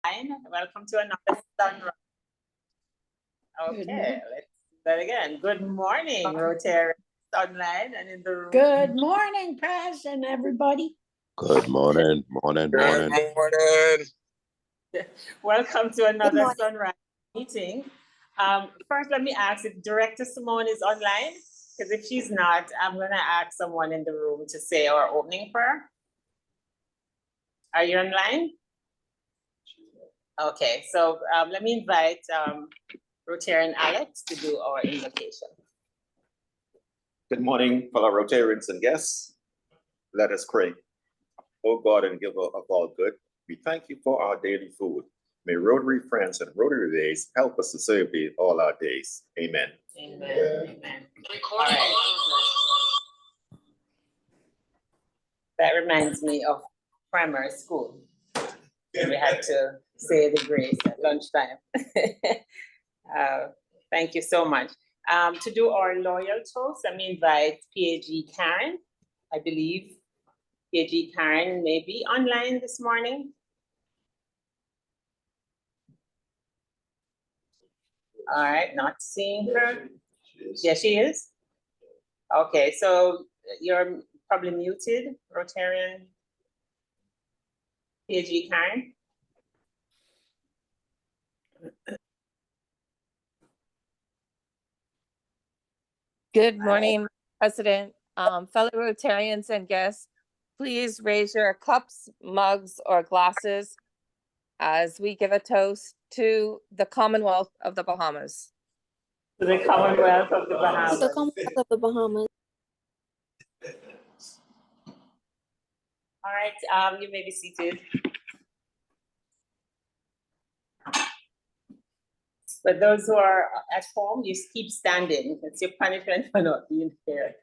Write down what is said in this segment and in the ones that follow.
Welcome to another sunrise. Okay, let's do that again. Good morning, Rotary online and in the room. Good morning, President, everybody. Good morning, morning. Welcome to another sunrise meeting. First, let me ask if Director Simone is online, because if she's not, I'm going to ask someone in the room to say our opening prayer. Are you online? Okay, so let me invite Rotarian Alex to do our invocation. Good morning, fellow Rotarians and guests. Let us pray. O God and giver of all good, we thank you for our daily food. May Rotary friends and Rotary days help us to serve thee all our days. Amen. Amen. Amen. All right. That reminds me of primary school. We had to say the grace at lunchtime. Thank you so much. To do our loyal toast, let me invite PAG Karen. I believe PAG Karen may be online this morning. All right, not seeing her. Yes, she is. Okay, so you're probably muted, Rotarian PAG Karen. Good morning, President. Fellow Rotarians and guests, please raise your cups, mugs, or glasses as we give a toast to the Commonwealth of the Bahamas. To the Commonwealth of the Bahamas. The Commonwealth of the Bahamas. All right, you may be seated. But those who are at home, you keep standing. It's your punishment for not being here.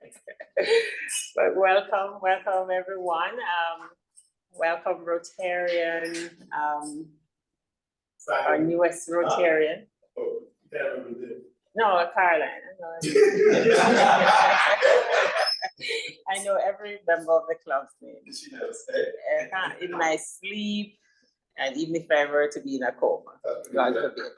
But welcome everyone. Welcome Rotarian, our newest Rotarian. No, Caroline. I know every member of the club's name. In my sleep, and even if I were to be in a coma, God forbid.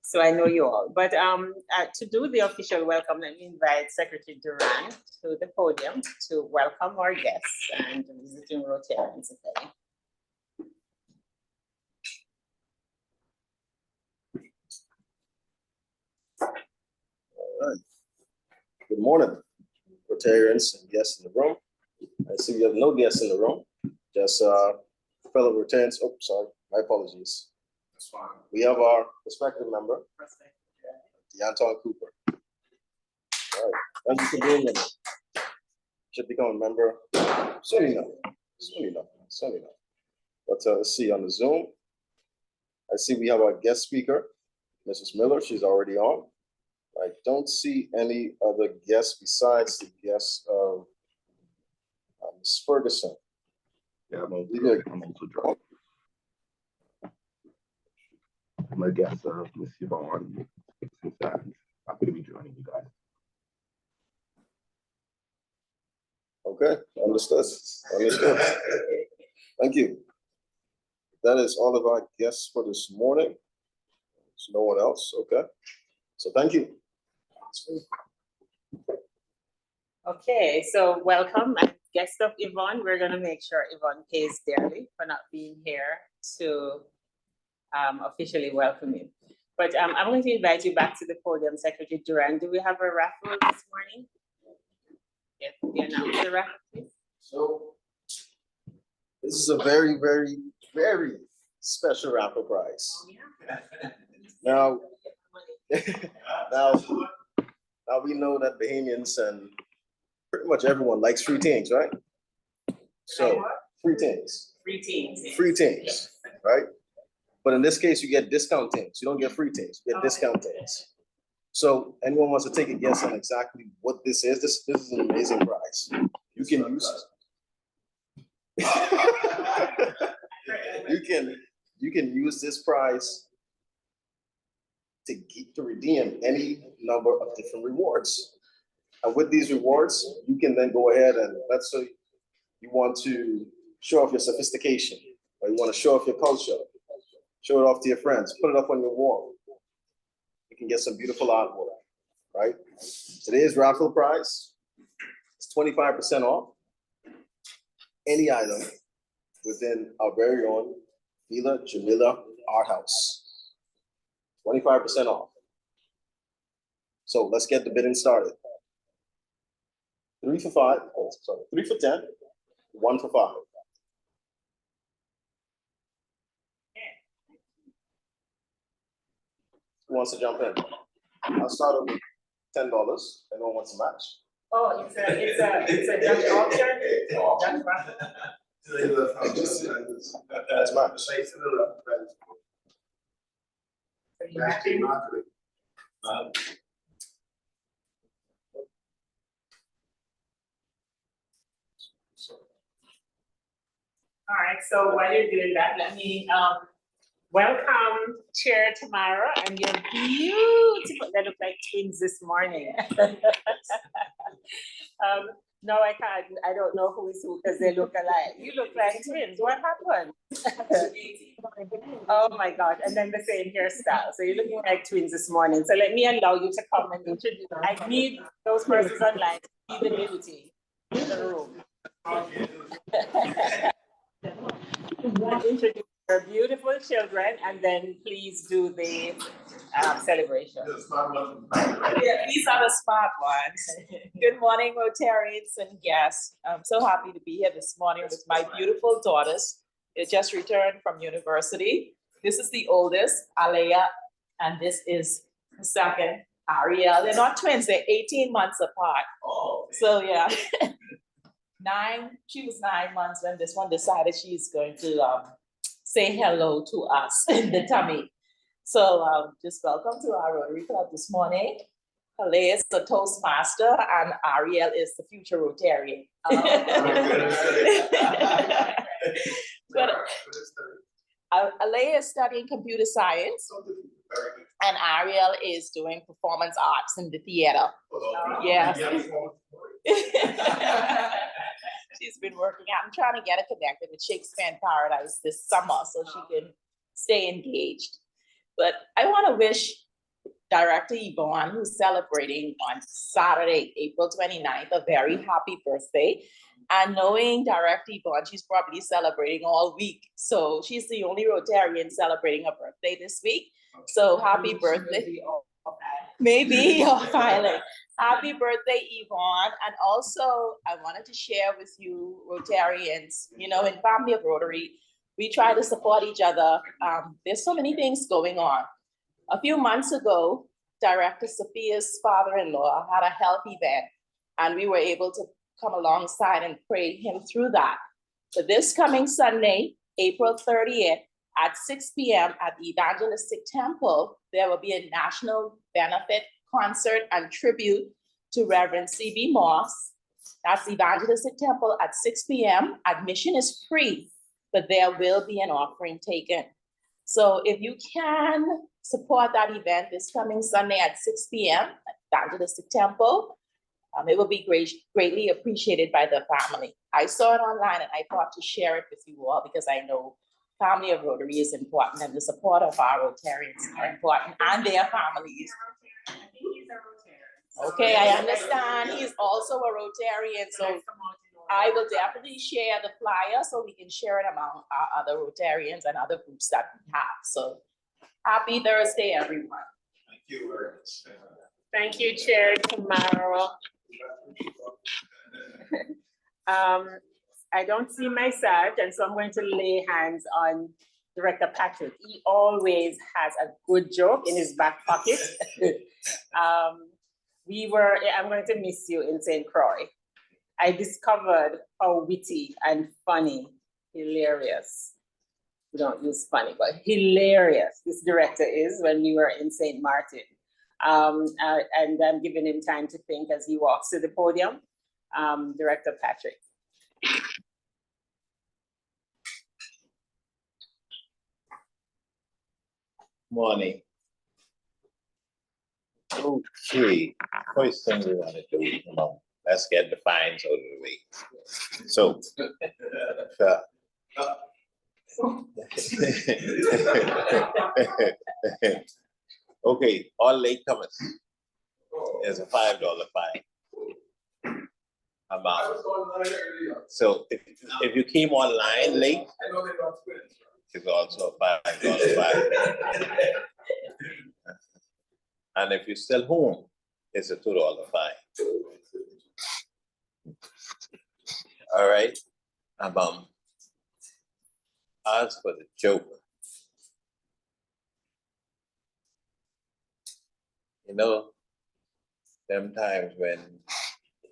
So I know you all. But to do the official welcome, let me invite Secretary Duran to the podium to welcome our guests and visiting Rotarians today. All right. Good morning, Rotarians and guests in the room. I see we have no guests in the room, just fellow Rotarians. Oh, sorry, my apologies. That's fine. We have our prospective member, Anton Cooper. All right, thank you for being here. Should become a member soon enough. But let's see on the Zoom. I see we have our guest speaker, Mrs. Miller. She's already on. I don't see any other guests besides the guests of Ms. Ferguson. Yeah, I'm also drawn. My guest, Ms. Yvonne, happy to be joining you guys. Okay, understood. Thank you. That is all of our guests for this morning. There's no one else, okay? So thank you. Okay, so welcome. As guest of Yvonne, we're gonna make sure Yvonne pays dearly for not being here to officially welcome you. But I'm going to invite you back to the podium, Secretary Duran. Do we have a raffle this morning? Yes, you announce the raffle, please. So this is a very, very, very special raffle prize. Now, now we know that Bahamians and pretty much everyone likes free things, right? So free things. Free teams. Free things, right? But in this case, you get discount things. You don't get free things. You get discount things. So anyone wants to take a guess on exactly what this is? This is an amazing prize. You can use you can use this prize to redeem any number of different rewards. And with these rewards, you can then go ahead and let's say you want to show off your sophistication or you want to show off your culture. Show it off to your friends. Put it up on your wall. You can get some beautiful artwork, right? Today's raffle prize is 25% off any item within our very own Junilor Art House. 25% off. So let's get the bidding started. 3 for 5, 3 for 10, 1 for 5. Who wants to jump in? I'll start with $10. Anyone wants to match? Oh, it's a Dutch auction. That's match. All right, so while you're doing that, let me welcome Chair Tamara and your beautiful, they look like twins this morning. No, I can't, I don't know who is who because they look alike. You look like twins, what happened? Oh my God, and then the same hairstyle. So you're looking like twins this morning. So let me allow you to come and introduce. I need those persons online to be the beauty in the room. Introduce your beautiful children and then please do the celebration. Yeah, these are the smart ones. Good morning, Rotarians and guests. I'm so happy to be here this morning with my beautiful daughters. They just returned from university. This is the oldest, Alea, and this is the second, Ariel. They're not twins, they're 18 months apart. So yeah. She was 9 months when this one decided she's going to say hello to us in the tummy. So just welcome to our Rotary Club this morning. Alea is the Toastmaster and Ariel is the future Rotarian. But Alea is studying computer science and Ariel is doing performance arts in the theater. Yes. She's been working out. I'm trying to get her connected with Shakespeare in Paradise this summer so she can stay engaged. But I want to wish Director Yvonne, who's celebrating on Saturday, April 29th, a very happy birthday. And knowing Director Yvonne, she's probably celebrating all week. So she's the only Rotarian celebrating her birthday this week. So happy birthday. Maybe you're filing. Happy birthday, Yvonne. And also, I wanted to share with you, Rotarians, in Family of Rotary, we try to support each other. There's so many things going on. A few months ago, Director Sophia's father-in-law had a health event, and we were able to come alongside and pray him through that. So this coming Sunday, April 30th, at 6 p.m. at the Evangelistic Temple, there will be a national benefit concert and tribute to Reverend C.B. Moss. That's the Evangelistic Temple at 6 p.m. Admission is free, but there will be an offering taken. So if you can support that event this coming Sunday at 6 p.m. at Evangelistic Temple, it will be greatly appreciated by the family. I saw it online and I thought to share it with you all because I know Family of Rotary is important and the support of our Rotarians are important and their families. I think he's a Rotarian. Okay, I understand. He's also a Rotarian, so I will definitely share the flyer so we can share it among our other Rotarians and other groups that we have. So happy Thursday, everyone. Thank you very much. Thank you, Chair Tamara. I don't see my Sarge, and so I'm going to lay hands on Director Patrick. He always has a good joke in his back pocket. I'm going to miss you in St. Croix. I discovered how witty and funny, hilarious. We don't use funny, but hilarious this director is when we were in St. Martin. And I'm giving him time to think as he walks to the podium. Director Patrick. Morning. Okay, first thing we want to do, let's get the fines out of the way. So, Okay, all latecomers. There's a $5 fine. So if you came online late, it's also a $5 fine. And if you're still home, it's a $2 fine. All right. As for the joke, you know, them times when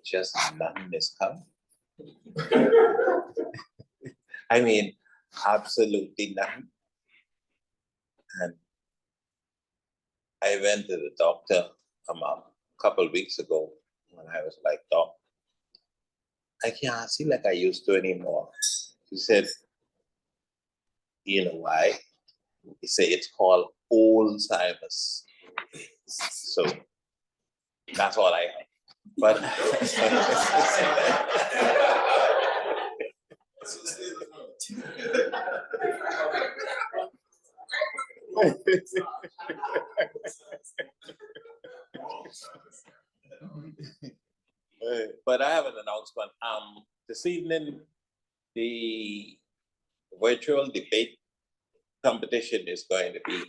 just nothing is coming. I mean, absolutely nothing. And I went to the doctor a couple of weeks ago when I was like, Doc, I can't see like I used to anymore. He said, you know why? He said, it's called Alzheimer's. So that's all I have. But but I have an announcement. This evening, the virtual debate competition is going to be,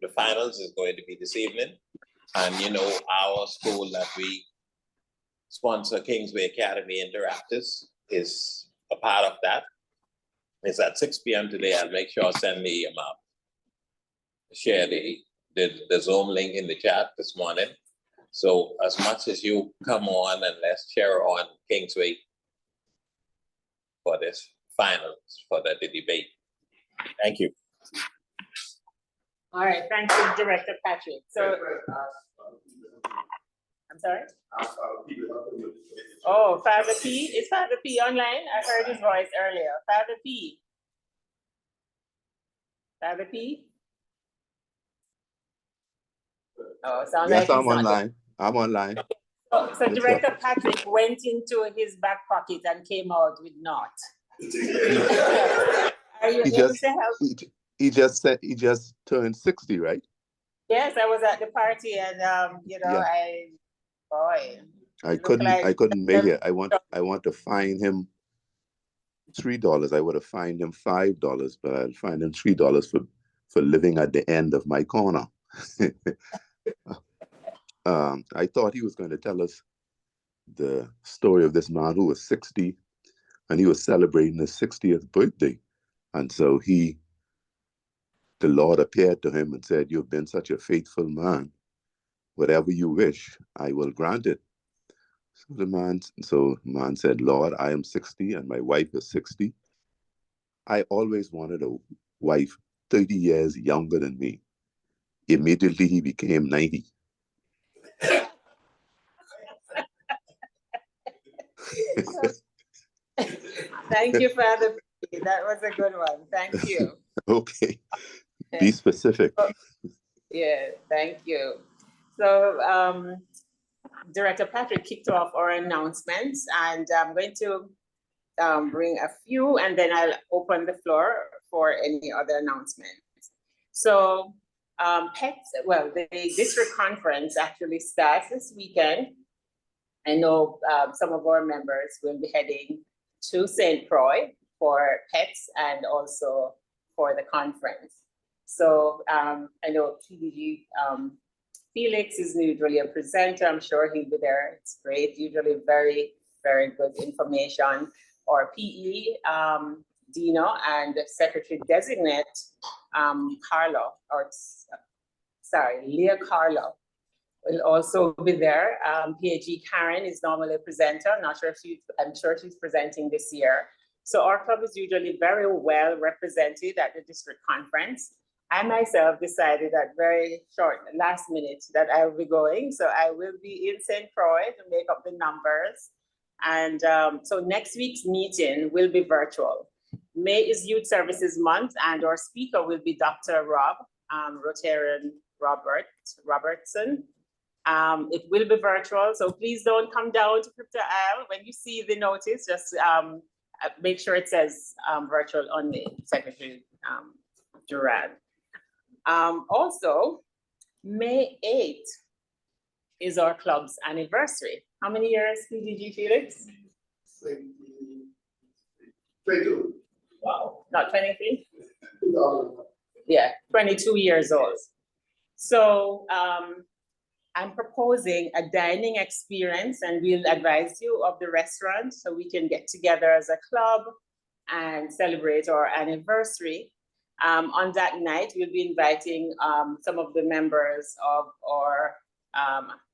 the finals is going to be this evening. And you know, our school that we sponsor, Kingsway Academy Interactors, is a part of that. It's at 6 p.m. today. I'll make sure I'll send the share the Zoom link in the chat this morning. So as much as you come on and let's share on Kingsway for this finals, for the debate. Thank you. All right, thank you, Director Patrick. So, I'm sorry? Oh, Father P, is Father P online? I heard his voice earlier. Father P. Father P? Oh, sounds like Yes, I'm he's not. online. I'm online. So Yes, Director Patrick went into his back pocket and came out with naught. Are you able to help? He just said he just turned 60, right? Yes, I was at the party and you know, Yeah. I look couldn't like make it. I want to fine him $3. I would have fined him $5, but I'll fine him $3 for living at the end of my corner. I thought he was going to tell us the story of this man who was 60 and he was celebrating his 60th birthday. And so the Lord appeared to him and said, "You've been such a faithful man. Whatever you wish, I will grant it." So the man said, "Lord, I am 60 and my wife is 60. I always wanted a wife 30 years younger than me." Immediately he became 90. Thank you, Father. That was a good one. Thank you. Okay. Be specific. Yeah, thank you. So Director Patrick kicked off our announcements, and I'm going to bring a few, and then I'll open the floor for any other announcements. So the district conference actually starts this weekend. I know some of our members will be heading to St. Croix for pets and also for the conference. So I know PDG Felix is usually a presenter. I'm sure he'll be there. It's great, usually very, very good information. Or PE, Dino, and Secretary Designate Leah Carlo will also be there. PAG Karen is normally a presenter. I'm sure she's presenting this year. So our club is usually very well represented at the district conference. I myself decided at very short last minute that I will be going. So I will be in St. Croix to make up the numbers. And so next week's meeting will be virtual. May is Youth Services Month, and our speaker will be Dr. Rob, Rotarian Robertson. It will be virtual, so please don't come down to Crypto Isle. When you see the notice, just make sure it says virtual only, Secretary Duran. Also, May 8th is our club's anniversary. How many years did you, Felix? 22. Wow, not 23? Yeah, 22 years old. So I'm proposing a dining experience, and we'll advise you of the restaurant so we can get together as a club and celebrate our anniversary. On that night, we'll be inviting some of the members of our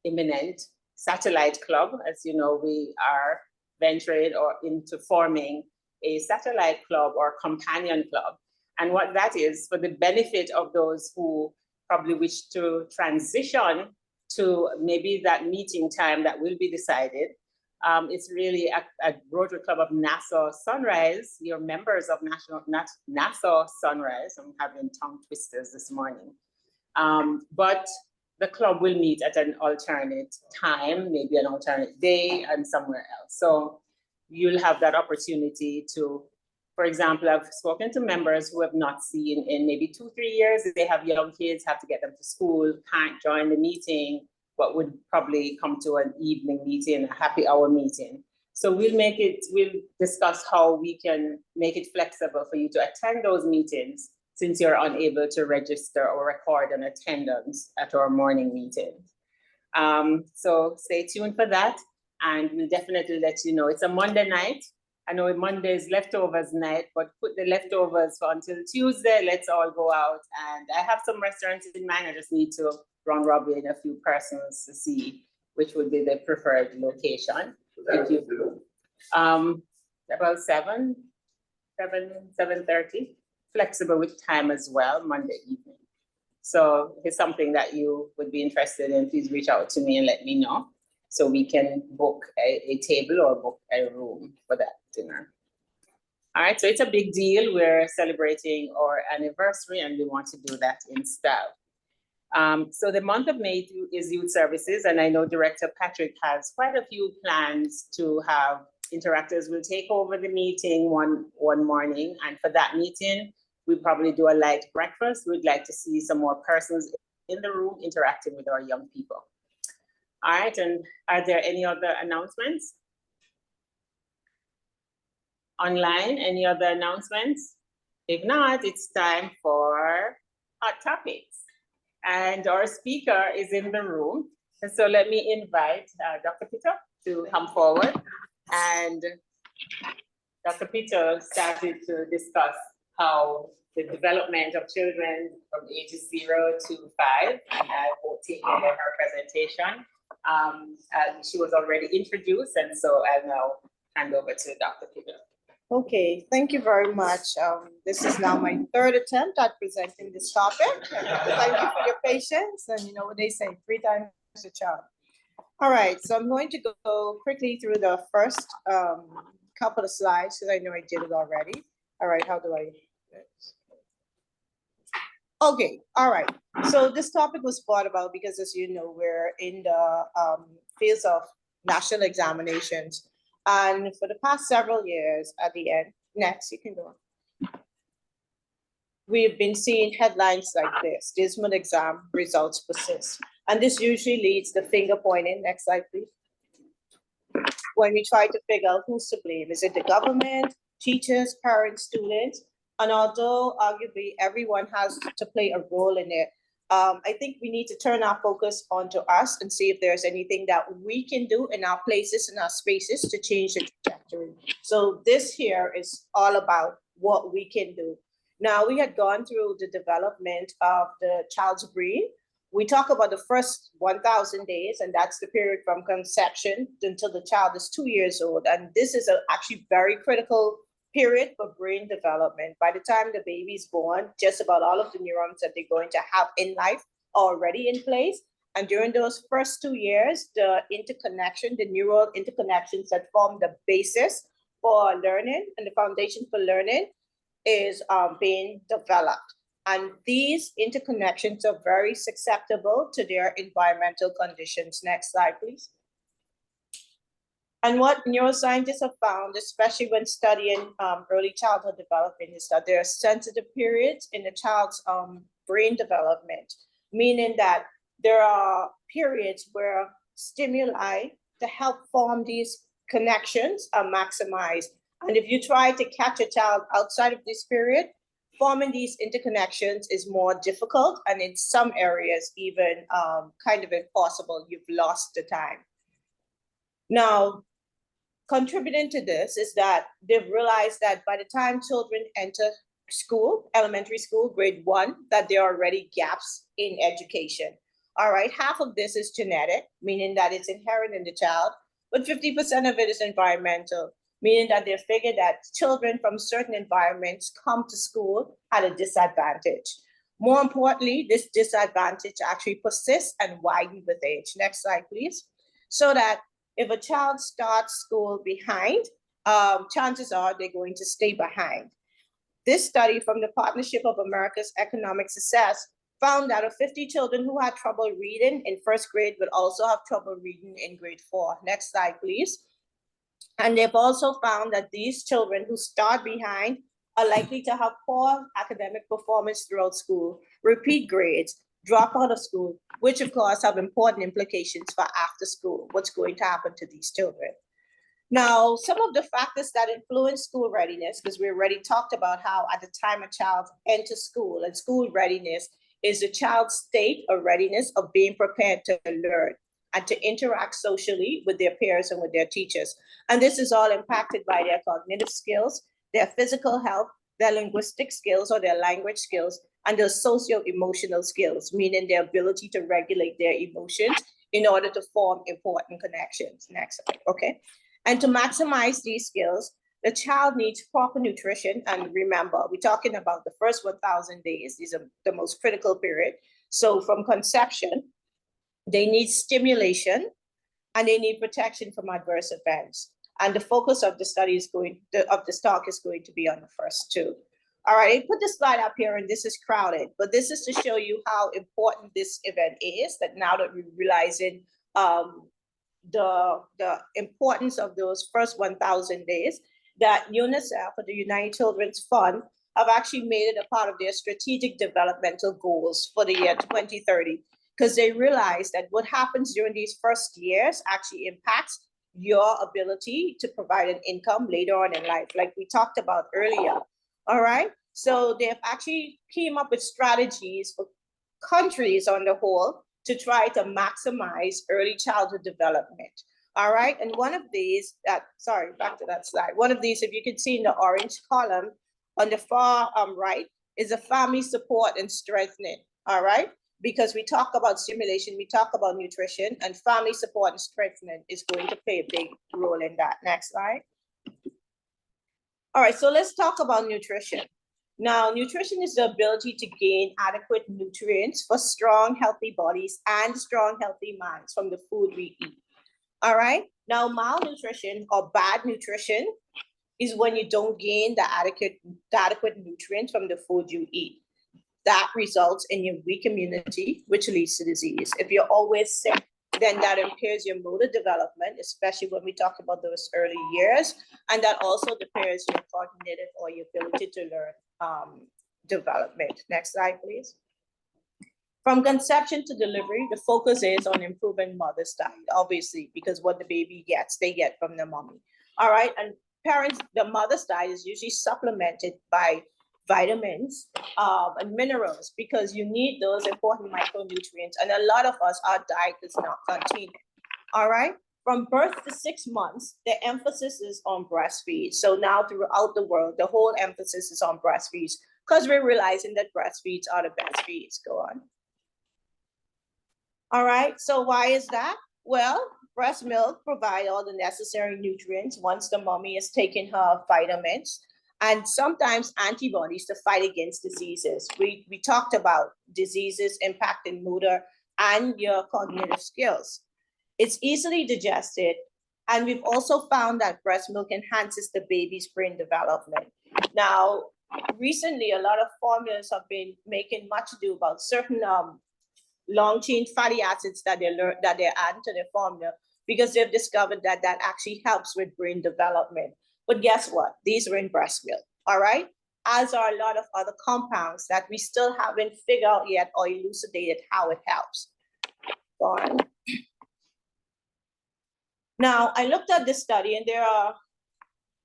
imminent satellite club. As you know, we are venturing into forming a satellite club or companion club. And what that is, for the benefit of those who probably wish to transition to maybe that meeting time that will be decided. It's really a Rotary Club of Nassau Sunrise. You're members of Nassau Sunrise. I'm having tongue twisters this morning. But the club will meet at an alternate time, maybe an alternate day and somewhere else. So you'll have that opportunity to, for example, I've spoken to members who have not seen in maybe 2-3 years. If they have young kids, have to get them to school, can't join the meeting, but would probably come to an evening meeting, a happy hour meeting. So we'll discuss how we can make it flexible for you to attend those meetings since you're unable to register or record an attendance at our morning meetings. So stay tuned for that, and we'll definitely let you know. It's a Monday night. I know Monday is leftovers night, but put the leftovers for until Tuesday. Let's all go out. And I have some restaurants in mind. I just need to run robin a few persons to see which would be the preferred location. About 7:30, flexible with time as well, Monday evening. So if it's something that you would be interested in, please reach out to me and let me know so we can book a table or book a room for that dinner. All right, so it's a big deal. We're celebrating our anniversary and we want to do that in style. So the month of May is youth services, and I know Director Patrick has quite a few plans to have interactors will take over the meeting one morning, and for that meeting, we probably do a light breakfast. We'd like to see some more persons in the room interacting with our young people. All right, and are there any other announcements? Online, any other announcements? If not, it's time for Hot Topics. And our speaker is in the room. And so let me invite Dr. Peter to come forward. And Dr. Peter started to discuss how the development of children from ages 0 to 5, and I will take over her presentation. She was already introduced, and so I'll now hand over to Dr. Peter. Okay, thank you very much. This is now my third attempt at presenting this topic. Thank you for your patience, and you know what they say, 3 times a charm. All right, so I'm going to go quickly through the first couple of slides because I know I did it already. All right, how do I? Okay, all right. So this topic was brought about because, as you know, we're in the fields of national examinations. And for the past several years at the end, next, you can go on. We've been seeing headlines like this: dismal exam results persist. And this usually leads to finger pointing. Next slide, please. When we try to figure out who's to blame, is it the government, teachers, parents, students? And although arguably everyone has to play a role in it, I think we need to turn our focus onto us and see if there's anything that we can do in our places and our spaces to change the trajectory. So this here is all about what we can do. Now, we had gone through the development of the child's brain. We talk about the first 1,000 days, and that's the period from conception until the child is 2 years old. And this is actually very critical period for brain development. By the time the baby is born, just about all of the neurons that they're going to have in life are already in place. And during those first 2 years, the interconnection, the neural interconnections that form the basis for learning and the foundation for learning is being developed. And these interconnections are very susceptible to their environmental conditions. Next slide, please. And what neuroscientists have found, especially when studying early childhood development, is that there are sensitive periods in the child's brain development, meaning that there are periods where stimuli to help form these connections are maximized. And if you try to catch a child outside of this period, forming these interconnections is more difficult, and in some areas even kind of impossible. You've lost the time. Now, contributing to this is that they've realized that by the time children enter school, elementary school, grade 1, that there are already gaps in education. All right, half of this is genetic, meaning that it's inherent in the child, but 50% of it is environmental, meaning that they figure that children from certain environments come to school at a disadvantage. More importantly, this disadvantage actually persists and widens with age. Next slide, please. So that if a child starts school behind, chances are they're going to stay behind. This study from the Partnership of America's Economic Success found that of 50 children who had trouble reading in first grade would also have trouble reading in grade 4. Next slide, please. And they've also found that these children who start behind are likely to have poor academic performance throughout school, repeat grades, drop out of school, which of course have important implications for after school, what's going to happen to these children. Now, some of the factors that influence school readiness, because we already talked about how at the time a child enters school, and school readiness is the child's state of readiness of being prepared to learn and to interact socially with their peers and with their teachers. And this is all impacted by their cognitive skills, their physical health, their linguistic skills or their language skills, and their socio-emotional skills, meaning their ability to regulate their emotions in order to form important connections. Next slide, okay? And to maximize these skills, the child needs proper nutrition. And remember, we're talking about the first 1,000 days. These are the most critical period. So from conception, they need stimulation and they need protection from adverse events. And the focus of the study is of this talk is going to be on the first two. All right, I put this slide up here and this is crowded, but this is to show you how important this event is, that now that we're realizing the importance of those first 1,000 days, that UNICEF, or the United Children's Fund, have actually made it a part of their strategic developmental goals for the year 2030, because they realize that what happens during these first years actually impacts your ability to provide an income later on in life, like we talked about earlier. All right, so they've actually came up with strategies for countries on the whole to try to maximize early childhood development. All right, and one of these, back to that slide. One of these, if you can see in the orange column on the far right, is a family support and strengthening. All right, because we talk about stimulation, we talk about nutrition, and family support and strengthening is going to play a big role in that. Next slide. All right, so let's talk about nutrition. Now, nutrition is the ability to gain adequate nutrients for strong, healthy bodies and strong, healthy minds from the food we eat. All right, now malnutrition or bad nutrition is when you don't gain the adequate nutrients from the food you eat. That results in your weak immunity, which leads to disease. If you're always sick, then that impairs your motor development, especially when we talk about those early years. And that also impairs your cognitive or your ability to learn development. Next slide, please. From conception to delivery, the focus is on improving mother's diet, obviously, because what the baby gets, they get from the mommy. All right, and parents, the mother's diet is usually supplemented by vitamins and minerals, because you need those important micronutrients. And a lot of us, our diet does not contain it. All right. From birth to 6 months, the emphasis is on breastfeed. So now throughout the world, the whole emphasis is on breastfeeds, because we're realizing that breastfeeds are the best feeds. Go on. All right. So why is that? Well, breast milk provides all the necessary nutrients once the mommy is taking her vitamins, and sometimes antibodies to fight against diseases. We talked about diseases impacting motor and your cognitive skills. It's easily digested, and we've also found that breast milk enhances the baby's brain development. Now, recently, a lot of formulas have been making much ado about certain long-chain fatty acids that they're adding to their formula, because they've discovered that that actually helps with brain development. But guess what? These are in breast milk, all right? As are a lot of other compounds that we still haven't figured out yet or elucidated how it helps. Go on. Now, I looked at this study, and there are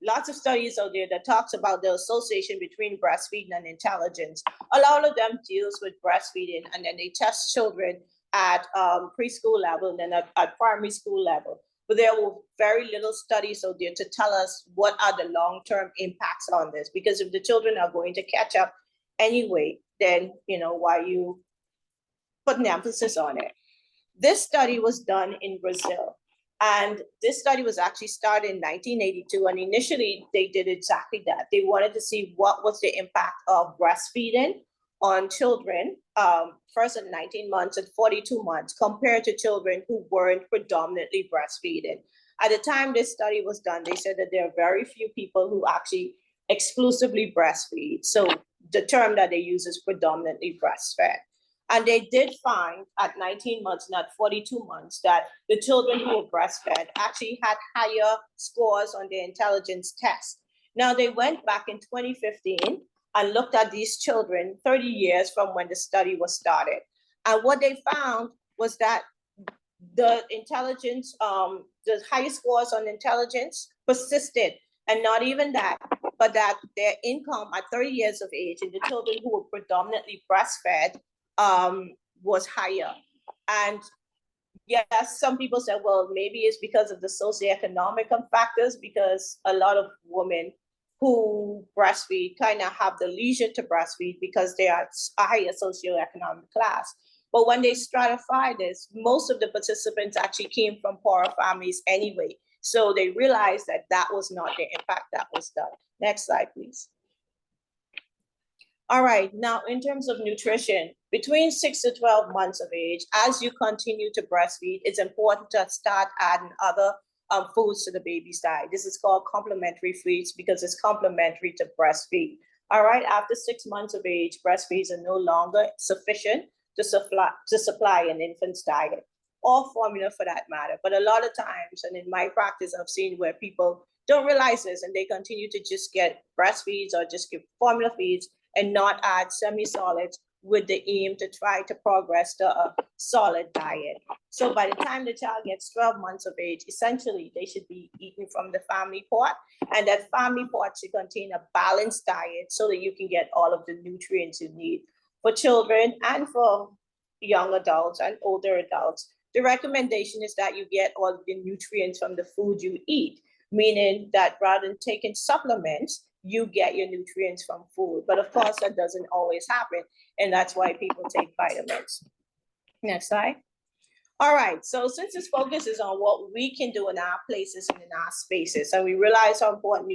lots of studies out there that talks about the association between breastfeeding and intelligence. A lot of them deals with breastfeeding, and then they test children at preschool level and then at primary school level. But there were very little studies out there to tell us what are the long-term impacts on this, because if the children are going to catch up anyway, then, you know, why are you putting emphasis on it? This study was done in Brazil. And this study was actually started in 1982. And initially they did exactly that. They wanted to see what was the impact of breastfeeding on children, first at 19 months and 42 months, compared to children who weren't predominantly breastfeeding. At the time this study was done, they said that there are very few people who actually exclusively breastfeed. So the term that they use is predominantly breastfed. And they did find at 19 months and at 42 months that the children who were breastfed actually had higher scores on their intelligence test. Now, they went back in 2015 and looked at these children 30 years from when the study was started. And what they found was that the intelligence, the high scores on intelligence persisted. And not even that, but that their income at 30 years of age in the children who were predominantly breastfed was higher. And yes, some people said, well, maybe it's because of the socioeconomic factors, because a lot of women who breastfeed kind of have the leisure to breastfeed because they are a higher socioeconomic class. But when they stratify this, most of the participants actually came from poorer families anyway. So they realized that that was not the impact that was done. Next slide, please. All right, now in terms of nutrition, between 6 to 12 months of age, as you continue to breastfeed, it's important to start adding other foods to the baby's diet. This is called complementary foods because it's complementary to breastfeed. All right, after 6 months of age, breastfeeds are no longer sufficient to supply an infant's diet, or formula for that matter. But a lot of times, and in my practice, I've seen where people don't realize this and they continue to just get breastfeeds or just give formula feeds and not add semi-solids with the aim to try to progress to a solid diet. So by the time the child gets 12 months of age, essentially they should be eating from the family pot, and that family pot should contain a balanced diet so that you can get all of the nutrients you need. For children and for young adults and older adults, the recommendation is that you get all of the nutrients from the food you eat, meaning that rather than taking supplements, you get your nutrients from food. But of course, that doesn't always happen. And that's why people take vitamins. Next slide. All right, so since this focus is on what we can do in our places and in our spaces, and we realize how important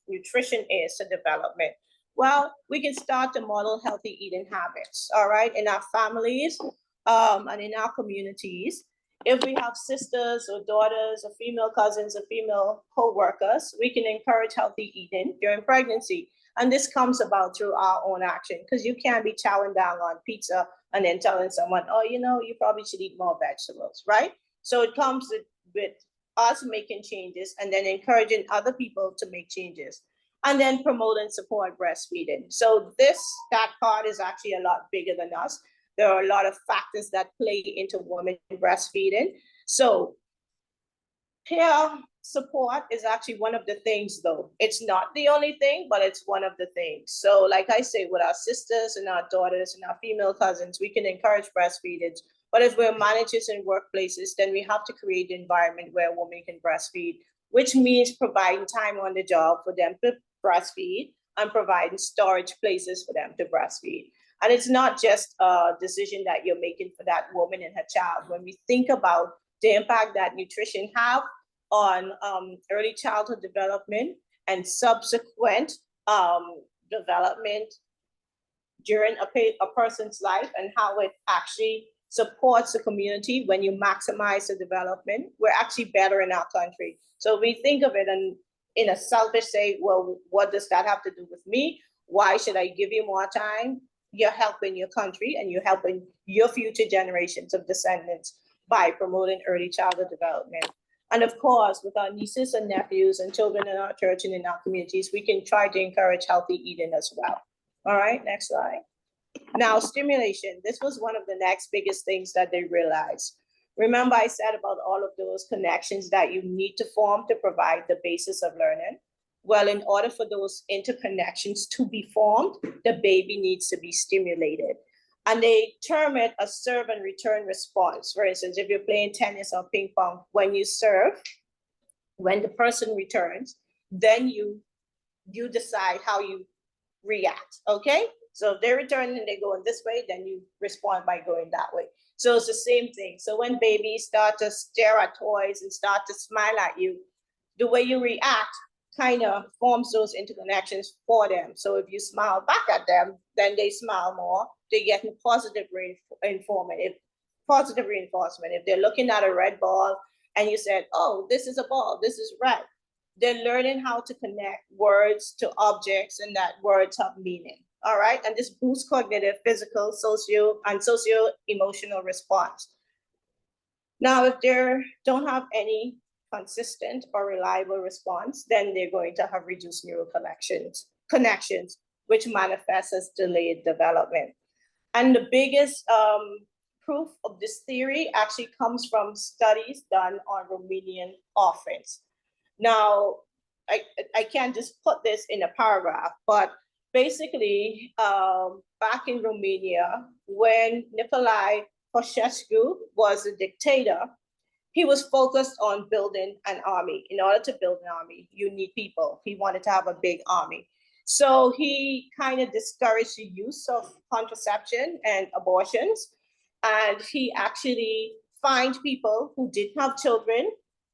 nutrition is to development, well, we can start to model healthy eating habits, all right, in our families and in our communities. If we have sisters or daughters or female cousins or female co-workers, we can encourage healthy eating during pregnancy. And this comes about through our own action, because you can't be chowing down on pizza and then telling someone, oh, you know, you probably should eat more vegetables, right? So it comes with us making changes and then encouraging other people to make changes, and then promote and support breastfeeding. So that part is actually a lot bigger than us. There are a lot of factors that play into women breastfeeding. So peer support is actually one of the things, though. It's not the only thing, but it's one of the things. So like I say, with our sisters and our daughters and our female cousins, we can encourage breastfeeding. But if we're managers in workplaces, then we have to create an environment where women can breastfeed, which means providing time on the job for them to breastfeed and providing storage places for them to breastfeed. And it's not just a decision that you're making for that woman and her child. When we think about the impact that nutrition have on early childhood development and subsequent development during a person's life, and how it actually supports the community when you maximize the development, we're actually better in our country. So we think of it in a selfish say, well, what does that have to do with me? Why should I give you more time? You're helping your country and you're helping your future generations of descendants. by promoting early childhood development. And of course, with our nieces and nephews and children in our church and in our communities, we can try to encourage healthy eating as well. All right, next slide. Now, stimulation. This was one of the next biggest things that they realized. Remember I said about all of those connections that you need to form to provide the basis of learning? Well, in order for those interconnections to be formed, the baby needs to be stimulated. And they term it a serve and return response. For instance, if you're playing tennis or ping pong, when you serve, when the person returns, then you decide how you react, okay? So if they return and they go in this way, then you respond by going that way. So it's the same thing. So when babies start to stare at toys and start to smile at you, the way you react kind of forms those interconnections for them. So if you smile back at them, then they smile more. They get positive reinforcement. If they're looking at a red ball and you said, oh, this is a ball, this is red, they're learning how to connect words to objects and that words have meaning. All right. And this boosts cognitive, physical, socio-emotional response. Now, if they don't have any consistent or reliable response, then they're going to have reduced neural connections, which manifests as delayed development. And the biggest proof of this theory actually comes from studies done on Romanian orphans. Now, I can't just put this in a paragraph, but basically, back in Romania, when Nicolae Ceausescu was a dictator, he was focused on building an army. In order to build an army, you need people. He wanted to have a big army. So he kind of discouraged the use of contraception and abortions. And he actually fined people who didn't have children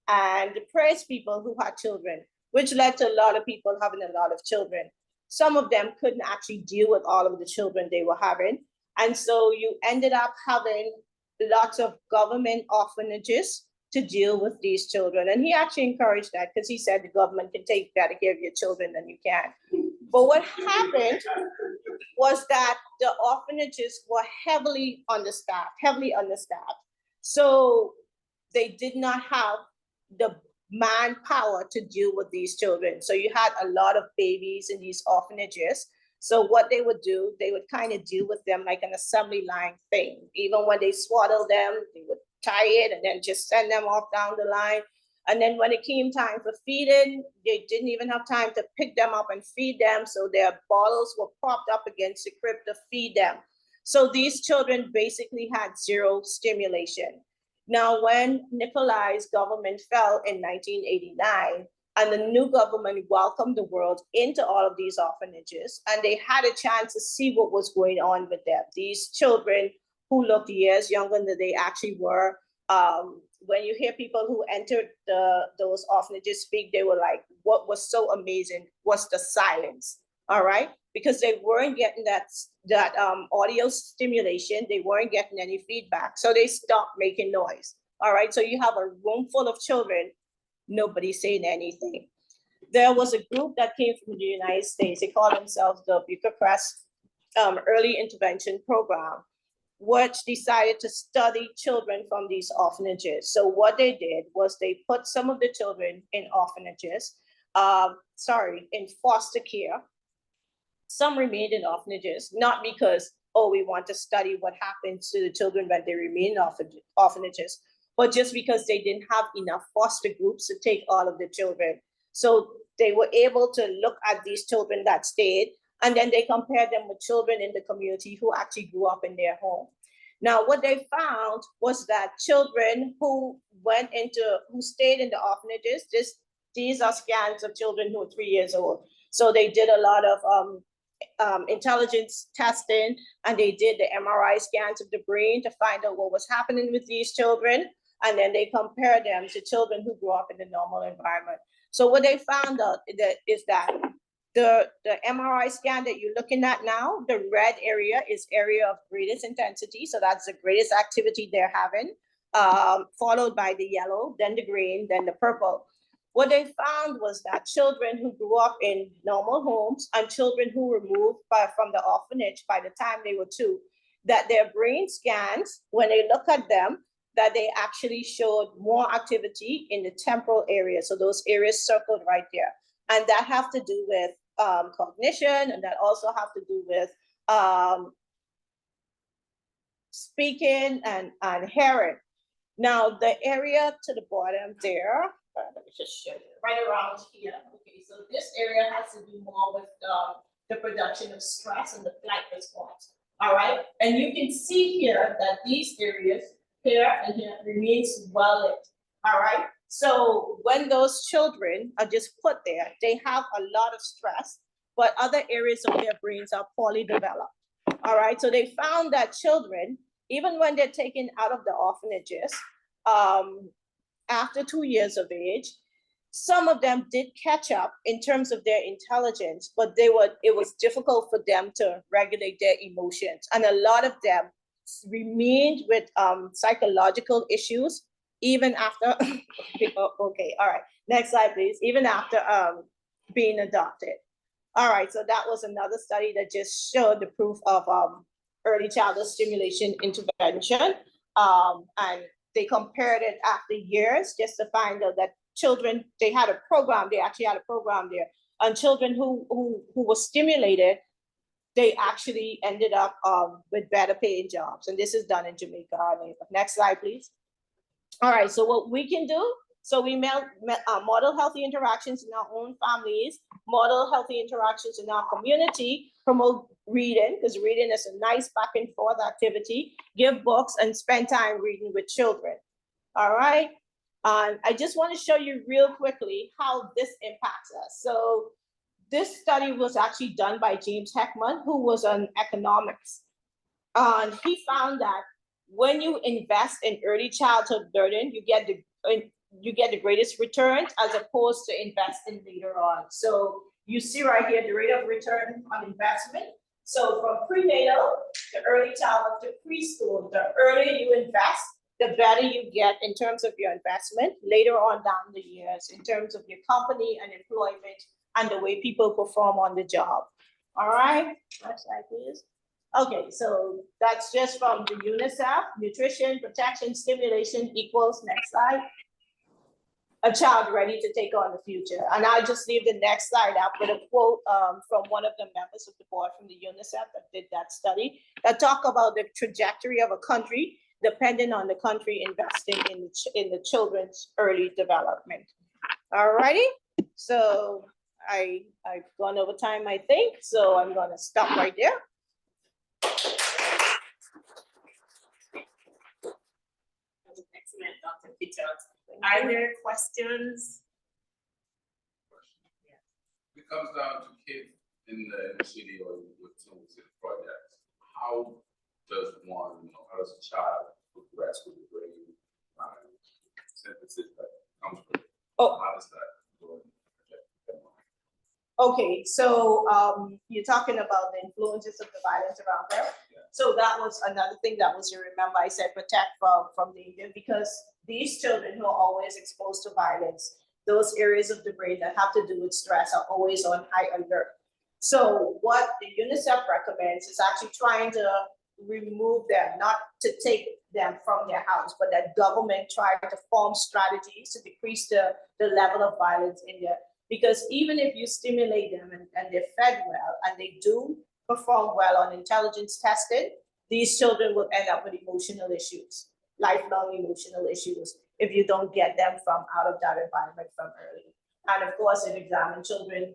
and praised people who had children, which led to a lot of people having a lot of children. Some of them couldn't actually deal with all of the children they were having. And so you ended up having lots of government orphanages to deal with these children. And he actually encouraged that because he said the government can take better care of your children than you can. But what happened was that the orphanages were heavily understaffed. So they did not have the manpower to deal with these children. So you had a lot of babies in these orphanages. So what they would do, they would kind of deal with them like an assembly line thing. Even when they swaddle them, they would tie it and then just send them off down the line. And then when it came time for feeding, they didn't even have time to pick them up and feed them. So their bottles were propped up against the crib to feed them. So these children basically had zero stimulation. Now, when Nicolae's government fell in 1989, and the new government welcomed the world into all of these orphanages, and they had a chance to see what was going on with them. These children who looked years younger than they actually were. When you hear people who entered those orphanages speak, they were like, what was so amazing was the silence, all right? Because they weren't getting that audio stimulation, they weren't getting any feedback, so they stopped making noise, all right? So you have a room full of children, nobody's saying anything. There was a group that came from the United States, they call themselves the Bucharest Early Intervention Program, which decided to study children from these orphanages. So what they did was they put some of the children in orphanages, in foster care. Some remained in orphanages, not because, oh, we want to study what happens to the children when they remain in orphanages, but just because they didn't have enough foster groups to take all of the children. So they were able to look at these children that stayed, and then they compared them with children in the community who actually grew up in their home. Now, what they found was that children who stayed in the orphanages, these are scans of children who are 3 years old. So they did a lot of intelligence testing, and they did the MRI scans of the brain to find out what was happening with these children. And then they compared them to children who grew up in the normal environment. So what they found out is that the MRI scan that you're looking at now, the red area is area of greatest intensity. So that's the greatest activity they're having, followed by the yellow, then the green, then the purple. What they found was that children who grew up in normal homes and children who were moved from the orphanage by the time they were 2, that their brain scans, when they look at them, that they actually showed more activity in the temporal area. So those areas circled right there. And that have to do with cognition, and that also have to do with speaking and hearing. Now, the area to the bottom there, let me just show you, right around here. Okay, so this area has to do more with the production of stress and the flight response. All right, and you can see here that these areas here and here remains well lit. All right, so when those children are just put there, they have a lot of stress, but other areas of their brains are poorly developed. All right, so they found that children, even when they're taken out of the orphanages, after 2 years of age, some of them did catch up in terms of their intelligence, but it was difficult for them to regulate their emotions. And a lot of them remained with psychological issues even after, okay, all right, next slide, please, even after being adopted. All right, so that was another study that just showed the proof of early childhood stimulation intervention. And they compared it after years just to find out that children, they actually had a program there, and children who were stimulated, they actually ended up with better paying jobs. And this is done in Jamaica. Next slide, please. All right, so what we can do, so we model healthy interactions in our own families, model healthy interactions in our community, promote reading, because reading is a nice back and forth activity, give books, and spend time reading with children. All right, I just want to show you real quickly how this impacts us. So this study was actually done by James Heckman, who was an economics. And he found that when you invest in early childhood learning, you get the greatest returns as opposed to investing later on. So you see right here the rate of return on investment. So from prenatal to early childhood to preschool, the earlier you invest, the better you get in terms of your investment later on down the years, in terms of your company and employment and the way people perform on the job. All right, next slide, please. Okay, so that's just from the UNICEF, nutrition, protection, stimulation equals, next slide, a child ready to take on the future. And I'll just leave the next slide up with a quote from one of the members of the board from the UNICEF that did that study, that talk about the trajectory of a country depending on the country investing in the children's early development. All righty, so I've gone over time, I think, so I'm gonna stop right there. Excellent, Dr. Peters. Are there questions? It comes down to kids in the city or with tools and projects. How does how does a child progress with the brain synthesis that comes from it? Oh. How does that go? Okay, so you're talking about the influences of the violence around them. Yeah. So that was another thing that was, you remember I said protect from danger, because these children who are always exposed to violence, those areas of the brain that have to do with stress are always on high alert. So what the UNICEF recommends is actually trying to remove them, not to take them from their house, but that government try to form strategies to decrease the level of violence in there. Because even if you stimulate them and they're fed well and they do perform well on intelligence testing, these children will end up with emotional issues, lifelong emotional issues, if you don't get them from out of that environment from early. And of course, if examine children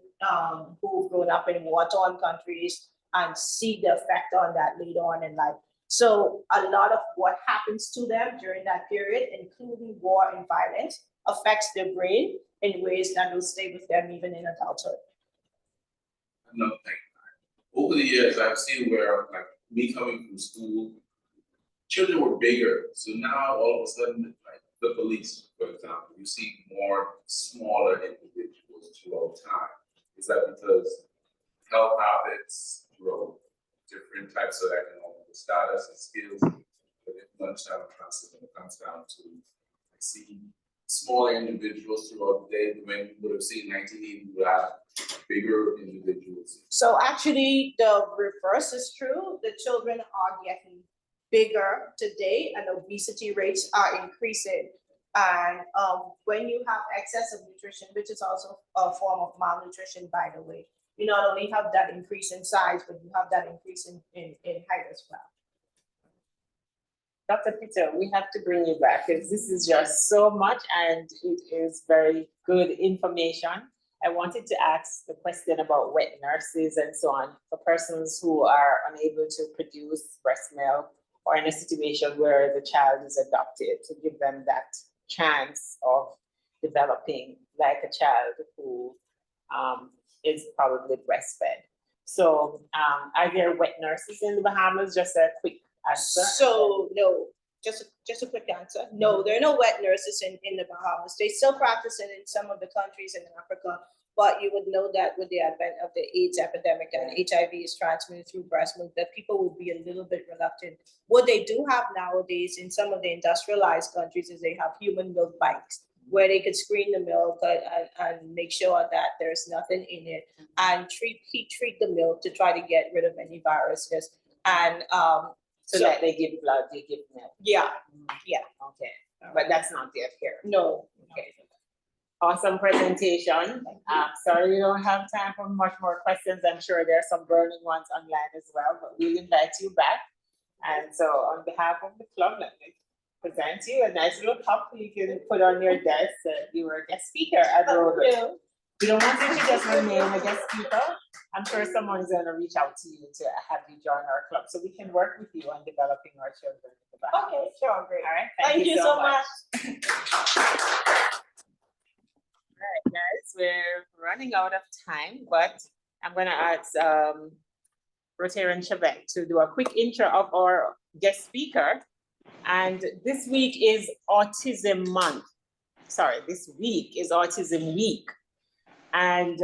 who've grown up in war-torn countries and see the effect on that later on in life. So a lot of what happens to them during that period, including war and violence, affects their brain in ways that will stay with them even in adulthood. Another thing, over the years, I've seen where, like me coming from school, children were bigger. So now all of a sudden, like the police, for example, you see more smaller individuals throughout time. Is that because health habits grow, different types of economic status and skills? But if you understand what it comes down to, I see smaller individuals throughout the day when you would have seen 1980, you have bigger individuals. So actually the reverse is true. The children are getting bigger today and obesity rates are increasing. And when you have excess of nutrition, which is also a form of malnutrition, by the way, you not only have that increase in size, but you have that increase in height as well. Dr. Peter, we have to bring you back because this is just so much and it is very good information. I wanted to ask the question about wet nurses and so on for persons who are unable to produce breast milk or in a situation where the child is adopted, to give them that chance of developing like a child who is probably breastfed. So are there wet nurses in the Bahamas? Just a quick answer. So no, just a quick answer. No, there are no wet nurses in the Bahamas. They still practice it in some of the countries in Africa, but you would know that with the advent of the AIDS epidemic and HIV is transmitted through breast milk, that people would be a little bit reluctant. What they do have nowadays in some of the industrialized countries is they have human milk banks where they could screen the milk and make sure that there's nothing in it and treat the milk to try to get rid of any viruses. And so that they give blood, they give milk. Yeah, yeah. Okay, but that's not there here. No. Okay. Awesome presentation. Sorry we don't have time for much more questions. I'm sure there are some burning ones online as well, but we'll invite you back. And so on behalf of the club, let me present you a nice little cup you can put on your desk. You were a guest speaker at Rotary. You don't want to just remain a guest speaker. I'm sure someone is going to reach out to you to have you join our club so we can work with you on developing our children. Okay, sure, great. All right, Thank you so much. All right, guys, we're running out of time, but I'm going to ask Rotarian Chavette to do a quick intro of our guest speaker. And this week is Autism Month. Sorry, this week is Autism Week. And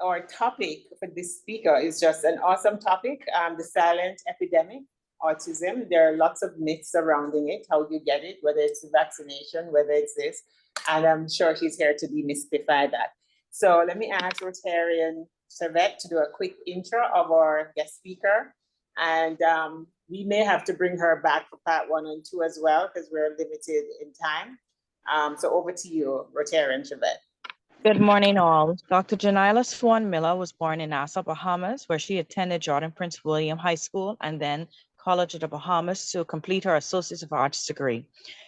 our topic for this speaker is just an awesome topic, the silent epidemic, autism. There are lots of myths surrounding it, how you get it, whether it's vaccination, whether it's this, and I'm sure she's here to demystify that. So let me ask Rotarian Chavette to do a quick intro of our guest speaker. And we may have to bring her back for part 1 and 2 as well, because we're limited in time. So over to you, Rotarian Chavette. Good morning, all. Dr. Junilor Swan Miller was born in Nassau, Bahamas, where she attended Jordan Prince William High School and then College of the Bahamas to complete her Associate of Arts degree.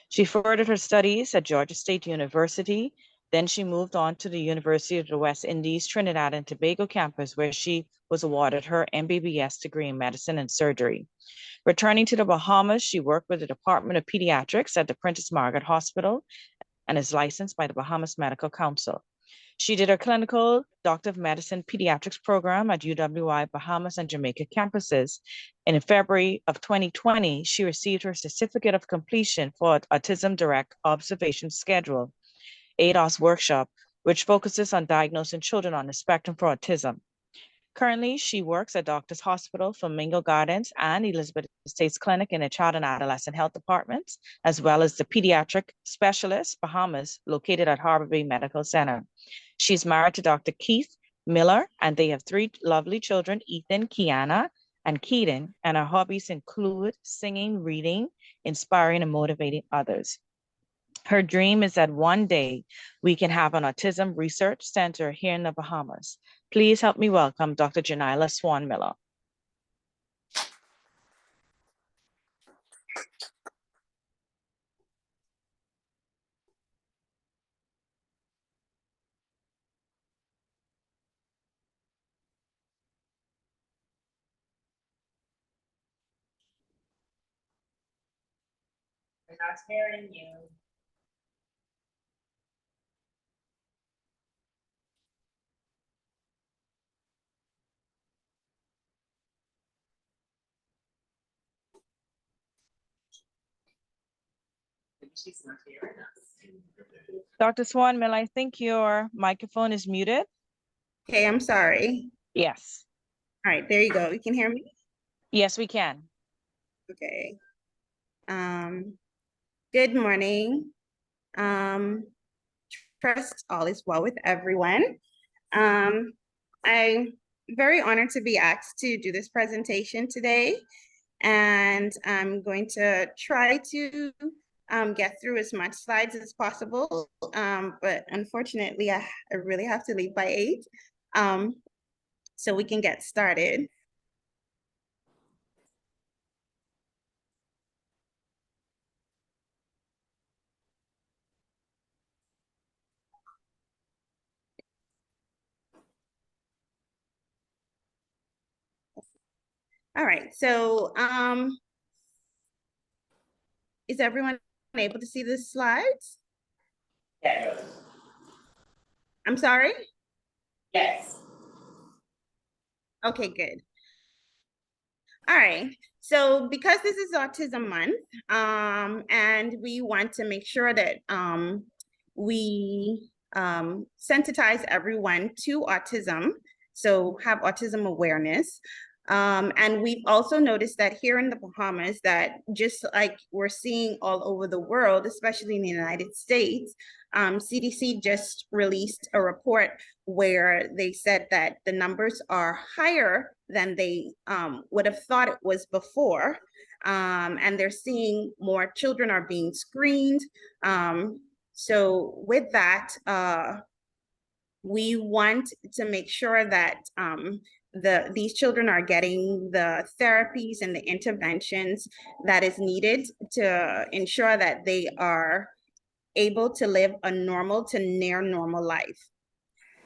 She furthered her studies at Georgia State University. Then she moved on to the University of the West Indies, Trinidad and Tobago campus, where she was awarded her MBBS degree in medicine and surgery. Returning to the Bahamas, she worked with the Department of Pediatrics at the Princess Margaret Hospital and is licensed by the Bahamas Medical Council. She did her clinical Doctor of Medicine Pediatrics program at UWI Bahamas and Jamaica campuses. And in February of 2020, she received her certificate of completion for Autism Direct Observation Schedule, ADOS workshop, which focuses on diagnosing children on the spectrum for autism. Currently, she works at Doctors Hospital, Flamingo Gardens, and Elizabeth Estates Clinic in the Child and Adolescent Health Departments, as well as the Pediatric Specialist Bahamas, located at Harbor Bay Medical Center. She's married to Dr. Keith Miller, and they have 3 lovely children, Ethan, Kiana, and Keaton, and her hobbies include singing, reading, inspiring, and motivating others. Her dream is that one day we can have an autism research center here in the Bahamas. Please help me welcome Dr. Junilor Swan Miller. We're not hearing you. She's not hearing us. Dr. Swan Miller, I think your microphone is muted. Okay, I'm sorry. Yes. All right, there you go. You can hear me? Yes, we can. Okay. Good morning. Trust all is well with everyone. I'm very honored to be asked to do this presentation today. And I'm going to try to get through as much slides as possible. But unfortunately, I really have to leave by 8. So we can get started. All right, so is everyone able to see the slides? Yes. I'm sorry? Yes. Okay, good. All right, so because this is Autism Month, and we want to make sure that we sensitize everyone to autism, so have autism awareness. And we've also noticed that here in the Bahamas, that just like we're seeing all over the world, especially in the United States, CDC just released a report where they said that the numbers are higher than they would have thought it was before. And they're seeing more children are being screened. So with that, we want to make sure that these children are getting the therapies and the interventions that is needed to ensure that they are able to live a normal to near normal life.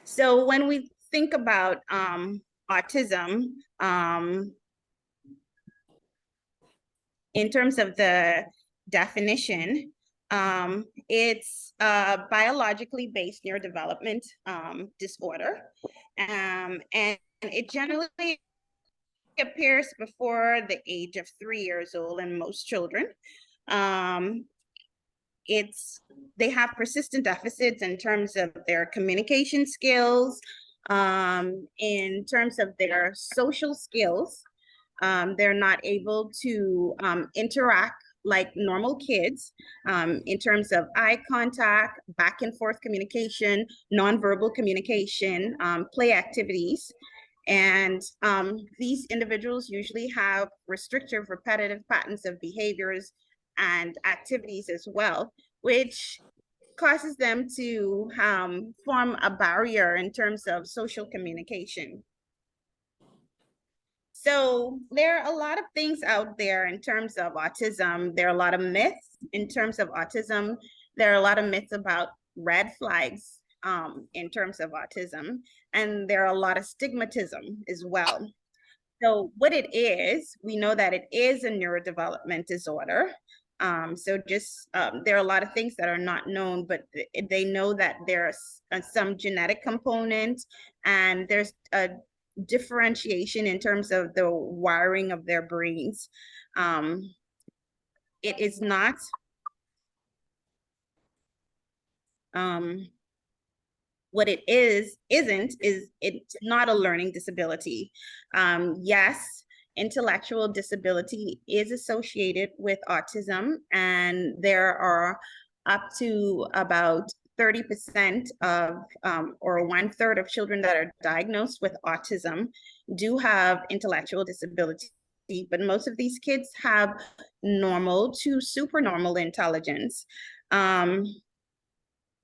So when we think about autism, in terms of the definition, it's a biologically based neurodevelopment disorder. And it generally appears before the age of 3 years old in most children. They have persistent deficits in terms of their communication skills, in terms of their social skills. They're not able to interact like normal kids in terms of eye contact, back and forth communication, nonverbal communication, play activities. And these individuals usually have restrictive, repetitive patterns of behaviors and activities as well, which causes them to form a barrier in terms of social communication. So there are a lot of things out there in terms of autism. There are a lot of myths in terms of autism. There are a lot of myths about red flags in terms of autism. And there are a lot of stigmatism as well. So what it is, we know that it is a neurodevelopment disorder. There are a lot of things that are not known, but they know that there's some genetic component, and there's a differentiation in terms of the wiring of their brains. It is not what it isn't it's not a learning disability. Yes, intellectual disability is associated with autism, and there are up to about 30% of, or 1/3 of children that are diagnosed with autism do have intellectual disability, but most of these kids have normal to supernormal intelligence. And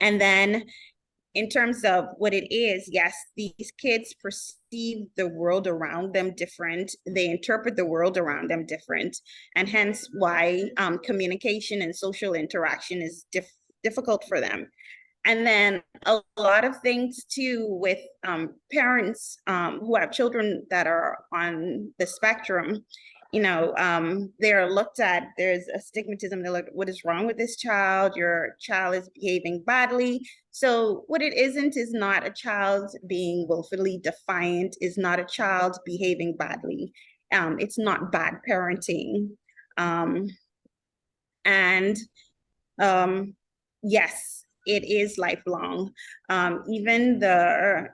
then in terms of what it is, yes, these kids perceive the world around them different. They interpret the world around them different, and hence why communication and social interaction is difficult for them. And then a lot of things too with parents who have children that are on the spectrum. They're looked at, there's a stigmatism. They're like, what is wrong with this child? Your child is behaving badly. So what it isn't is not a child being willfully defiant, is not a child behaving badly. It's not bad parenting. Yes, it is lifelong. Even the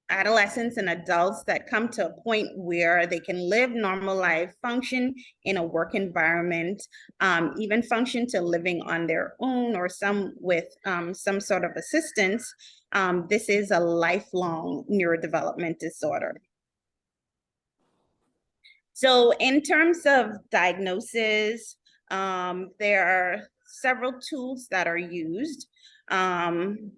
adolescents and adults that come to a point where they can live normal life, function in a work environment, even function to living on their own, or some with some sort of assistance, this is a lifelong neurodevelopment disorder. So in terms of diagnosis, there are several tools that are used. The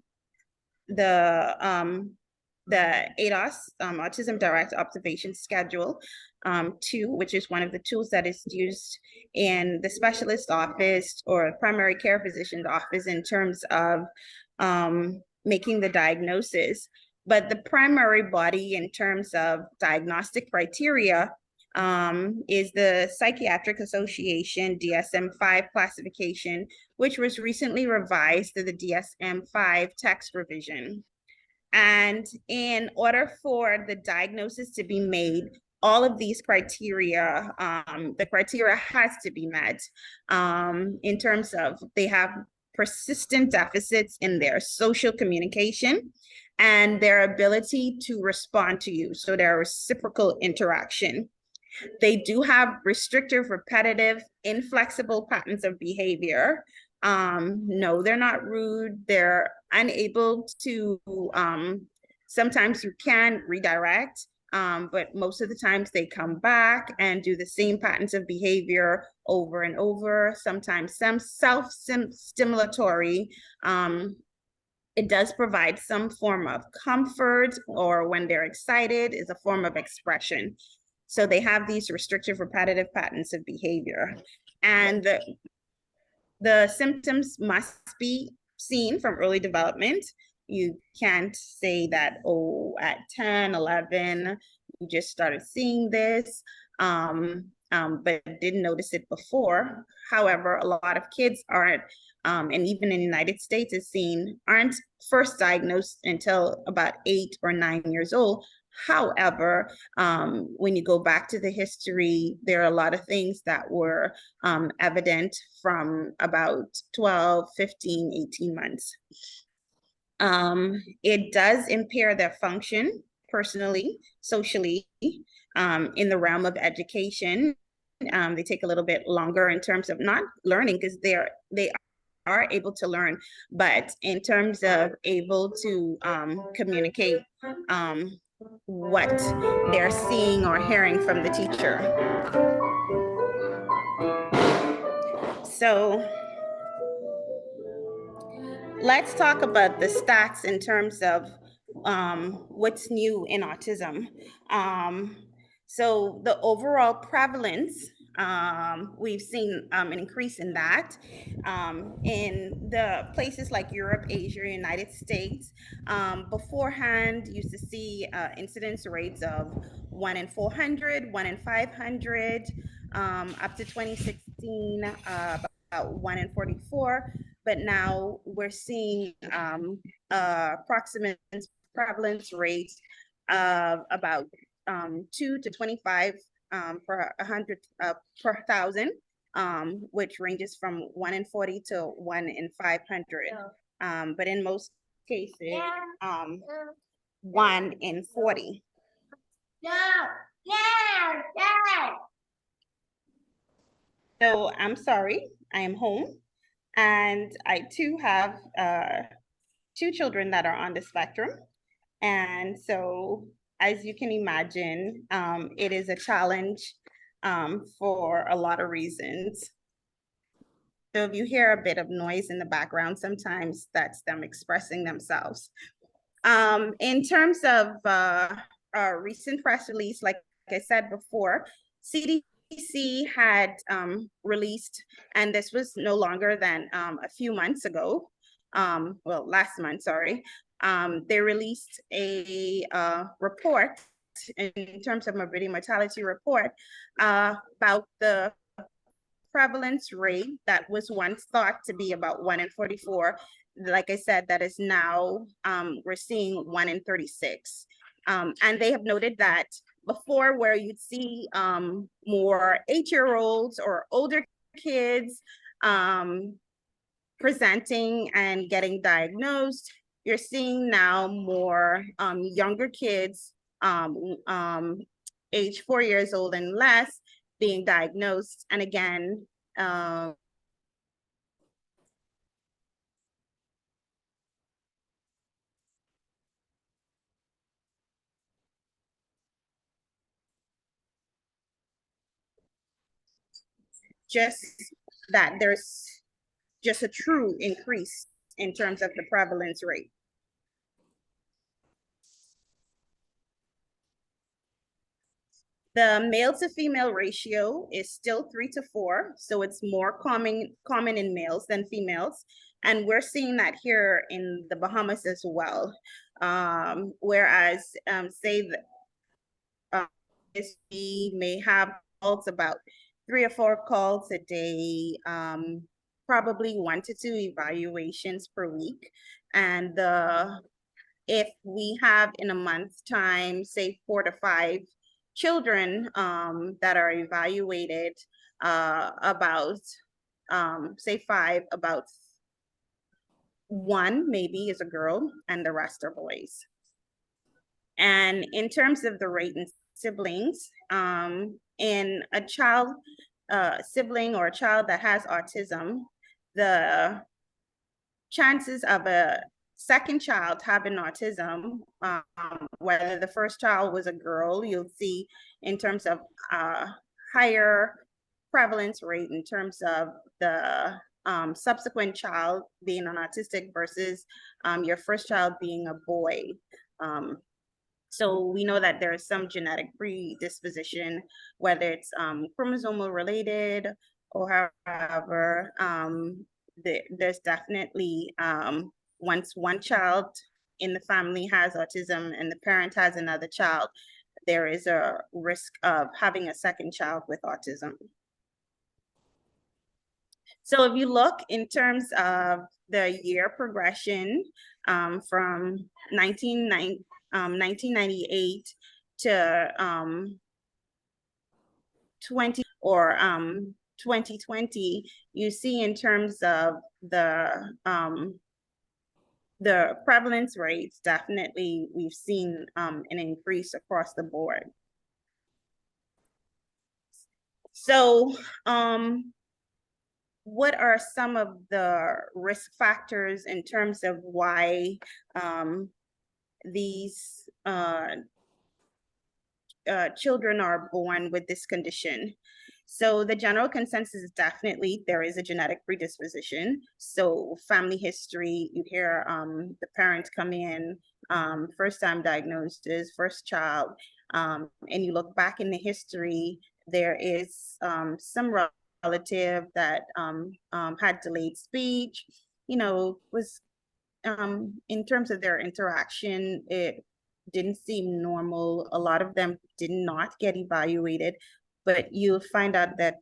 ADOS, Autism Direct Observation Schedule, 2, which is one of the tools that is used in the specialist office or primary care physician's office in terms of making the diagnosis. But the primary body in terms of diagnostic criteria is the Psychiatric Association DSM-5 classification, which was recently revised to the DSM-5 text revision. And in order for the diagnosis to be made, all of these criteria, the criteria has to be met in terms of they have persistent deficits in their social communication and their ability to respond to you. So their reciprocal interaction. They do have restrictive, repetitive, inflexible patterns of behavior. No, they're not rude. They're unable to, sometimes you can redirect, but most of the times they come back and do the same patterns of behavior over and over, sometimes some self-stimulatory. It does provide some form of comfort, or when they're excited is a form of expression. So they have these restrictive, repetitive patterns of behavior. And the symptoms must be seen from early development. You can't say that, oh, at 10, 11, you just started seeing this, but didn't notice it before. However, a lot of kids aren't, and even in the United States is seen, aren't first diagnosed until about 8 or 9 years old. However, when you go back to the history, there are a lot of things that were evident from about 12, 15, 18 months. It does impair their function personally, socially, in the realm of education. They take a little bit longer in terms of not learning because they are able to learn, but in terms of able to communicate what they're seeing or hearing from the teacher. So let's talk about the stats in terms of what's new in autism. So the overall prevalence, we've seen an increase in that. In the places like Europe, Asia, United States, beforehand used to see incidence rates of 1 in 400, 1 in 500, up to 2016, about 1 in 44. But now we're seeing approximate prevalence rates of about 2 to 25 per 100 per 1,000, which ranges from 1 in 40 to 1 in 500. But in most cases, 1 in 40. So I'm sorry, I am home. And I too have 2 children that are on the spectrum. And so, as you can imagine, it is a challenge for a lot of reasons. So if you hear a bit of noise in the background, sometimes that's them expressing themselves. In terms of a recent press release, like I said before, CDC had released, and this was no longer than a few months ago, well, last month, sorry, they released a report in terms of morbidity mortality report about the prevalence rate that was once thought to be about 1 in 44. Like I said, that is now, we're seeing 1 in 36. And they have noted that before, where you'd see more 8-year-olds or older kids presenting and getting diagnosed, you're seeing now more younger kids, age 4 years old and less, being diagnosed. And again, just that there's just a true increase in terms of the prevalence rate. The male to female ratio is still 3 to 4, so it's more common in males than females. And we're seeing that here in the Bahamas as well. Whereas, say that we may have calls about 3 or 4 calls a day, probably 1 to 2 evaluations per week. And if we have in a month's time, say 4 to 5 children that are evaluated, about say 5, about 1 maybe is a girl and the rest are boys. And in terms of the rate in siblings, in a child, sibling or a child that has autism, the chances of a second child having autism, whether the first child was a girl, you'll see in terms of higher prevalence rate in terms of the subsequent child being an autistic versus your first child being a boy. So we know that there is some genetic predisposition, whether it's chromosomal related or however, there's definitely, once one child in the family has autism and the parent has another child, there is a risk of having a second child with autism. So if you look in terms of the year progression, from 1998 to 2020, you see in terms of the prevalence rates, definitely we've seen an increase across the board. So what are some of the risk factors in terms of why these children are born with this condition? So the general consensus is definitely there is a genetic predisposition. So family history, you hear the parents come in, first time diagnosis, first child, and you look back in the history, there is some relative that had delayed speech, was in terms of their interaction, it didn't seem normal. A lot of them did not get evaluated, but you'll find out that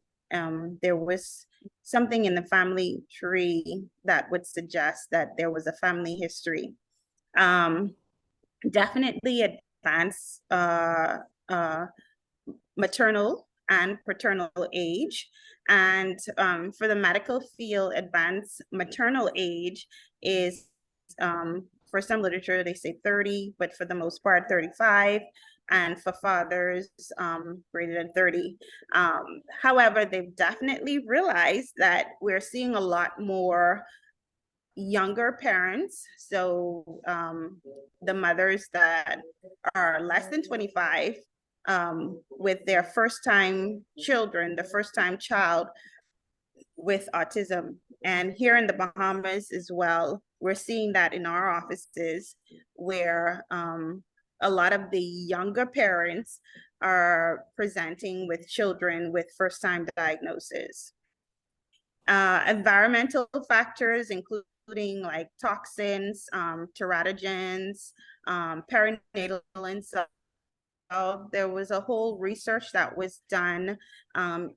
there was something in the family tree that would suggest that there was a family history. Definitely advanced maternal and paternal age. And for the medical field, advanced maternal age is, for some literature, they say 30, but for the most part, 35. And for fathers, greater than 30. However, they've definitely realized that we're seeing a lot more younger parents. So the mothers that are less than 25, with their first time children, the first time child with autism. And here in the Bahamas as well, we're seeing that in our offices where a lot of the younger parents are presenting with children with first time diagnosis. Environmental factors including like toxins, teratogens, perinatal insult. There was a whole research that was done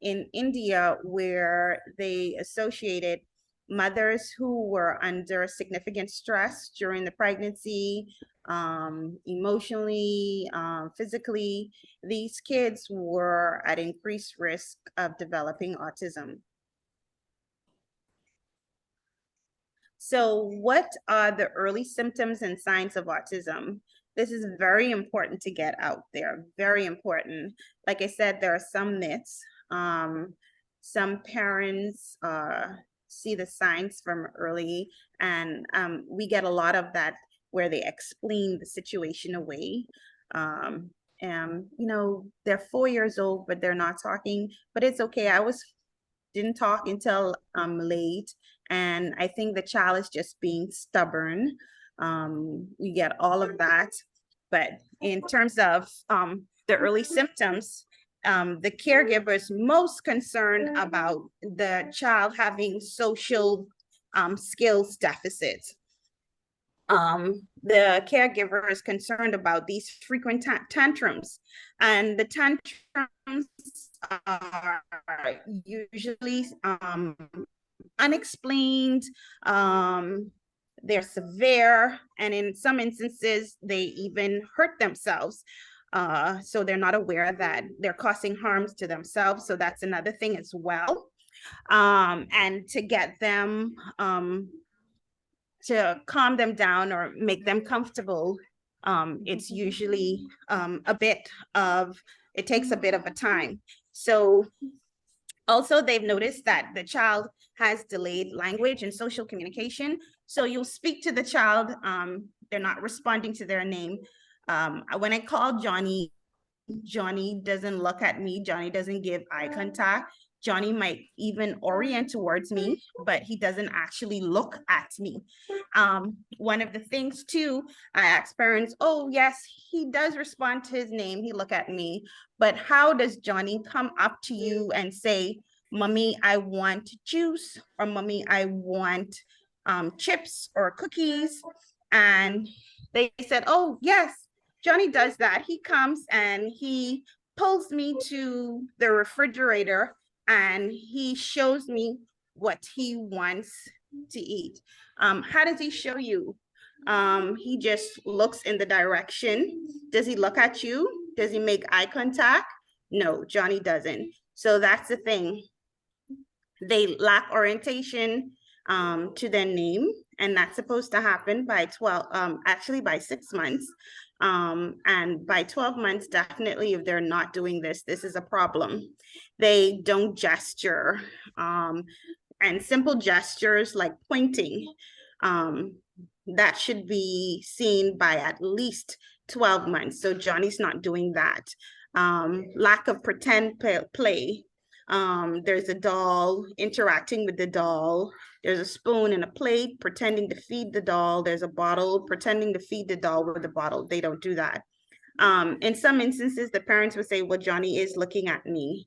in India where they associated mothers who were under significant stress during the pregnancy, emotionally, physically. These kids were at increased risk of developing autism. So what are the early symptoms and signs of autism? This is very important to get out there, very important. Like I said, there are some myths. Some parents see the signs from early, and we get a lot of that where they explain the situation away. And they're 4 years old, but they're not talking, but it's okay. I was didn't talk until late. And I think the child is just being stubborn. We get all of that. But in terms of the early symptoms, the caregiver is most concerned about the child having social skills deficits. The caregiver is concerned about these frequent tantrums, and the tantrums are usually unexplained. They're severe, and in some instances, they even hurt themselves. So they're not aware that they're causing harms to themselves. So that's another thing as well. And to get them to calm them down or make them comfortable, it's usually it takes a bit of a time. So also they've noticed that the child has delayed language and social communication. So you'll speak to the child, they're not responding to their name. When I call Johnny, Johnny doesn't look at me, Johnny doesn't give eye contact. Johnny might even orient towards me, but he doesn't actually look at me. One of the things too, I ask parents, oh yes, he does respond to his name, he look at me, but how does Johnny come up to you and say, Mommy, I want juice, or Mommy, I want chips or cookies? And they said, oh yes, Johnny does that. He comes and he pulls me to the refrigerator and he shows me what he wants to eat. How does he show you? He just looks in the direction. Does he look at you? Does he make eye contact? No, Johnny doesn't. So that's the thing. They lack orientation to their name, and that's supposed to happen by actually by 6 months. And by 12 months, definitely, if they're not doing this, this is a problem. They don't gesture, and simple gestures like pointing, that should be seen by at least 12 months. So Johnny's not doing that. Lack of pretend play. There's a doll, interacting with the doll. There's a spoon and a plate, pretending to feed the doll. There's a bottle, pretending to feed the doll with a bottle. They don't do that. In some instances, the parents would say, well, Johnny is looking at me.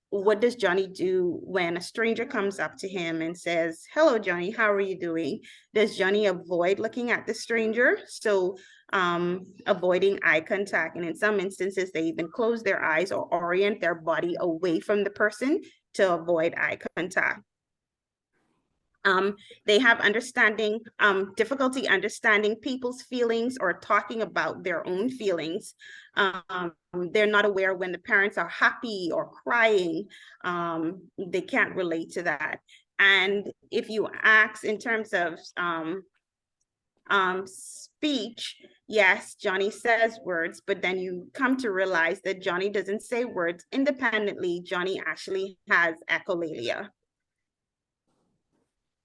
What does Johnny do when a stranger comes up to him and says, hello, Johnny, how are you doing? Does Johnny avoid looking at the stranger? So avoiding eye contact. And in some instances, they even close their eyes or orient their body away from the person to avoid eye contact. They have difficulty understanding people's feelings or talking about their own feelings. They're not aware when the parents are happy or crying. They can't relate to that. And if you ask in terms of speech, yes, Johnny says words, but then you come to realize that Johnny doesn't say words independently. Johnny actually has echolalia.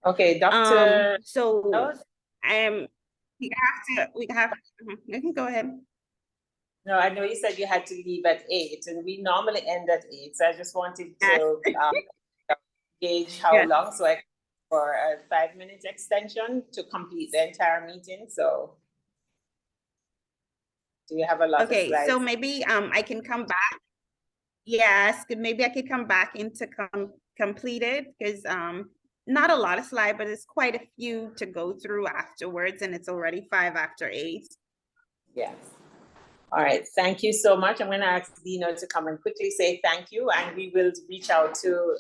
Okay, Dr. So we can go ahead. No, I know you said you had to leave at 8, and we normally end at 8. So I just wanted to gauge how long, so for a 5-minute extension to complete the entire meeting. So do you have a lot of slides? So maybe I can come back. Yes, maybe I could come back into complete it, because not a lot of slides, but it's quite a few to go through afterwards, and it's already 5 after 8. Yes. All right, thank you so much. I'm going to ask Dino to come and quickly say thank you, and we will reach out to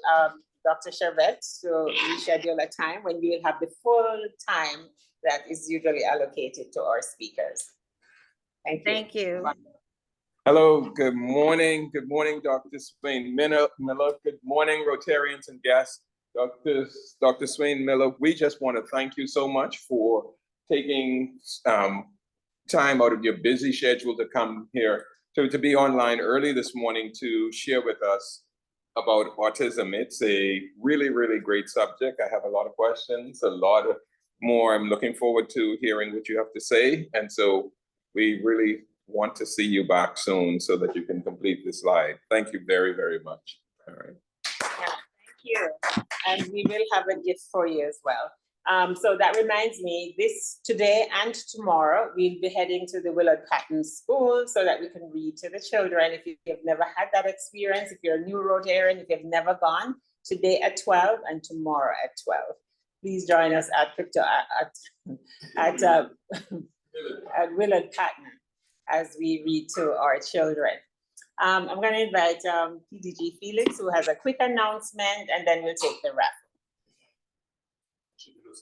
Dr. Chervette to reschedule a time when we will have the full time that is usually allocated to our speakers. Thank you. Thank you. Hello, good morning. Good morning, Dr. Swain Miller. Good morning, Rotarians and guests. Dr. Swain Miller, we just want to thank you so much for taking time out of your busy schedule to come here, to be online early this morning to share with us about autism. It's a really, really great subject. I have a lot of questions, a lot of more. I'm looking forward to hearing what you have to say. And so we really want to see you back soon so that you can complete the slide. Thank you very, very much. All right. you. And we will have a gift for you as well. So that reminds me, today and tomorrow, we'll be heading to the Willard Patton School so that we can read to the children. If you've never had that experience, if you're a new Rotarian, if you've never gone, today at 12 and tomorrow at 12. Please join us at Willard Patton as we read to our children. I'm going to invite PDG Felix, who has a quick announcement, and then we'll take the raffle.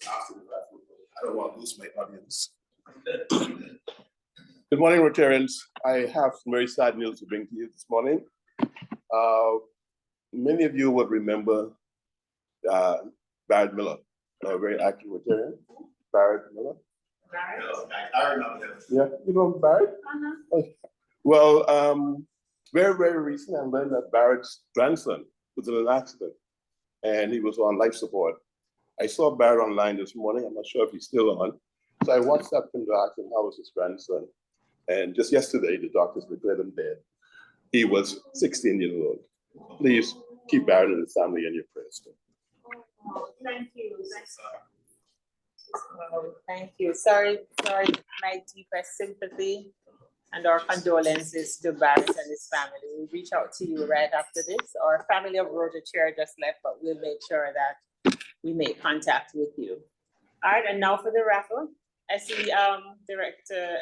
I don't want to lose my audience. Good morning, Rotarians. I have some very sad news to bring to you this morning. Many of you would remember Barrett Miller, a very active Rotarian. Barrett Miller. I remember him. Yeah, you know Barrett? Okay. Well, very, very recently, I learned that Barrett's grandson was in an accident and he was on life support. I saw Barrett online this morning. I'm not sure if he's still on. So I WhatsApped him to ask him how was his grandson. And just yesterday, the doctors declared him dead. He was 16 years old. Please keep Barrett and his family in your prayers. Oh, thank you. Thank you. Sorry, my deepest sympathy and our condolences to Barrett and his family. We'll reach out to you right after this. Our family of Rotary Chair just left, but we'll make sure that we make contact with you. All right, and now for the raffle. I see Director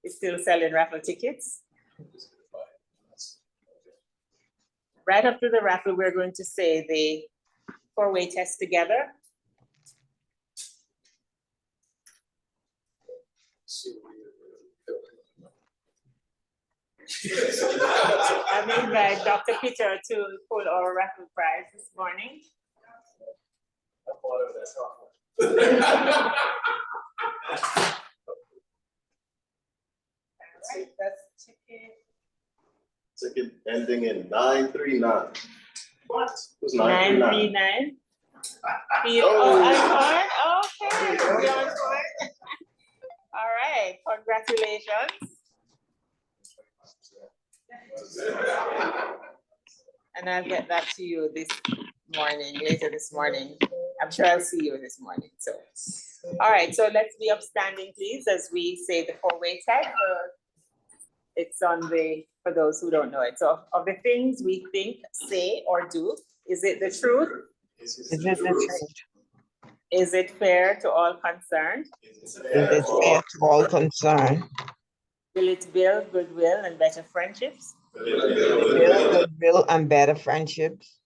is still selling raffle tickets. Right after the raffle, we're going to say the four-way test together. I'm going to invite Dr. Peter to pull our raffle prize this morning. Right, that's ticket. Ticket ending in 939. What? It was 939. 939. Oh, I'm fine. Okay. You're on point. All right. Congratulations. And I'll get that to you this morning, later this morning. I'm sure I'll see you this morning. So, all right. So let's be upstanding, please, as we say the four-way test. It's on for those who don't know it. So of the things we think, say, or do, is it the truth? Is it the truth? Is it fair to all concerned? Is it fair to all concerned? Will it build goodwill and better friendships? Build goodwill and better friendships?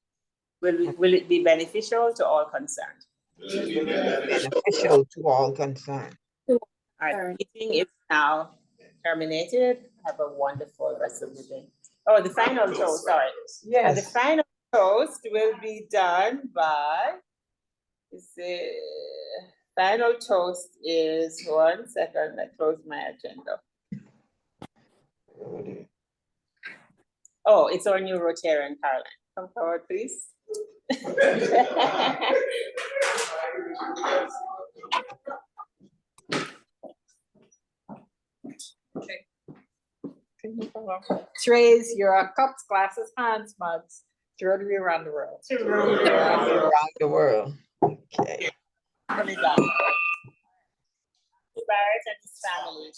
Will it be beneficial to all concerned? Beneficial to all concerned. All right, the meeting is now terminated. Have a wonderful rest of the day. Oh, the final toast, sorry. Yes. And the final toast will be done by, final toast is, 1 second, I closed my agenda. Oh, it's our new Rotarian, Caroline. Come forward, please. Okay. Trays, your cups, glasses, hands, mugs, to Rotary around the world. Around the world. Okay. Barrett and his family.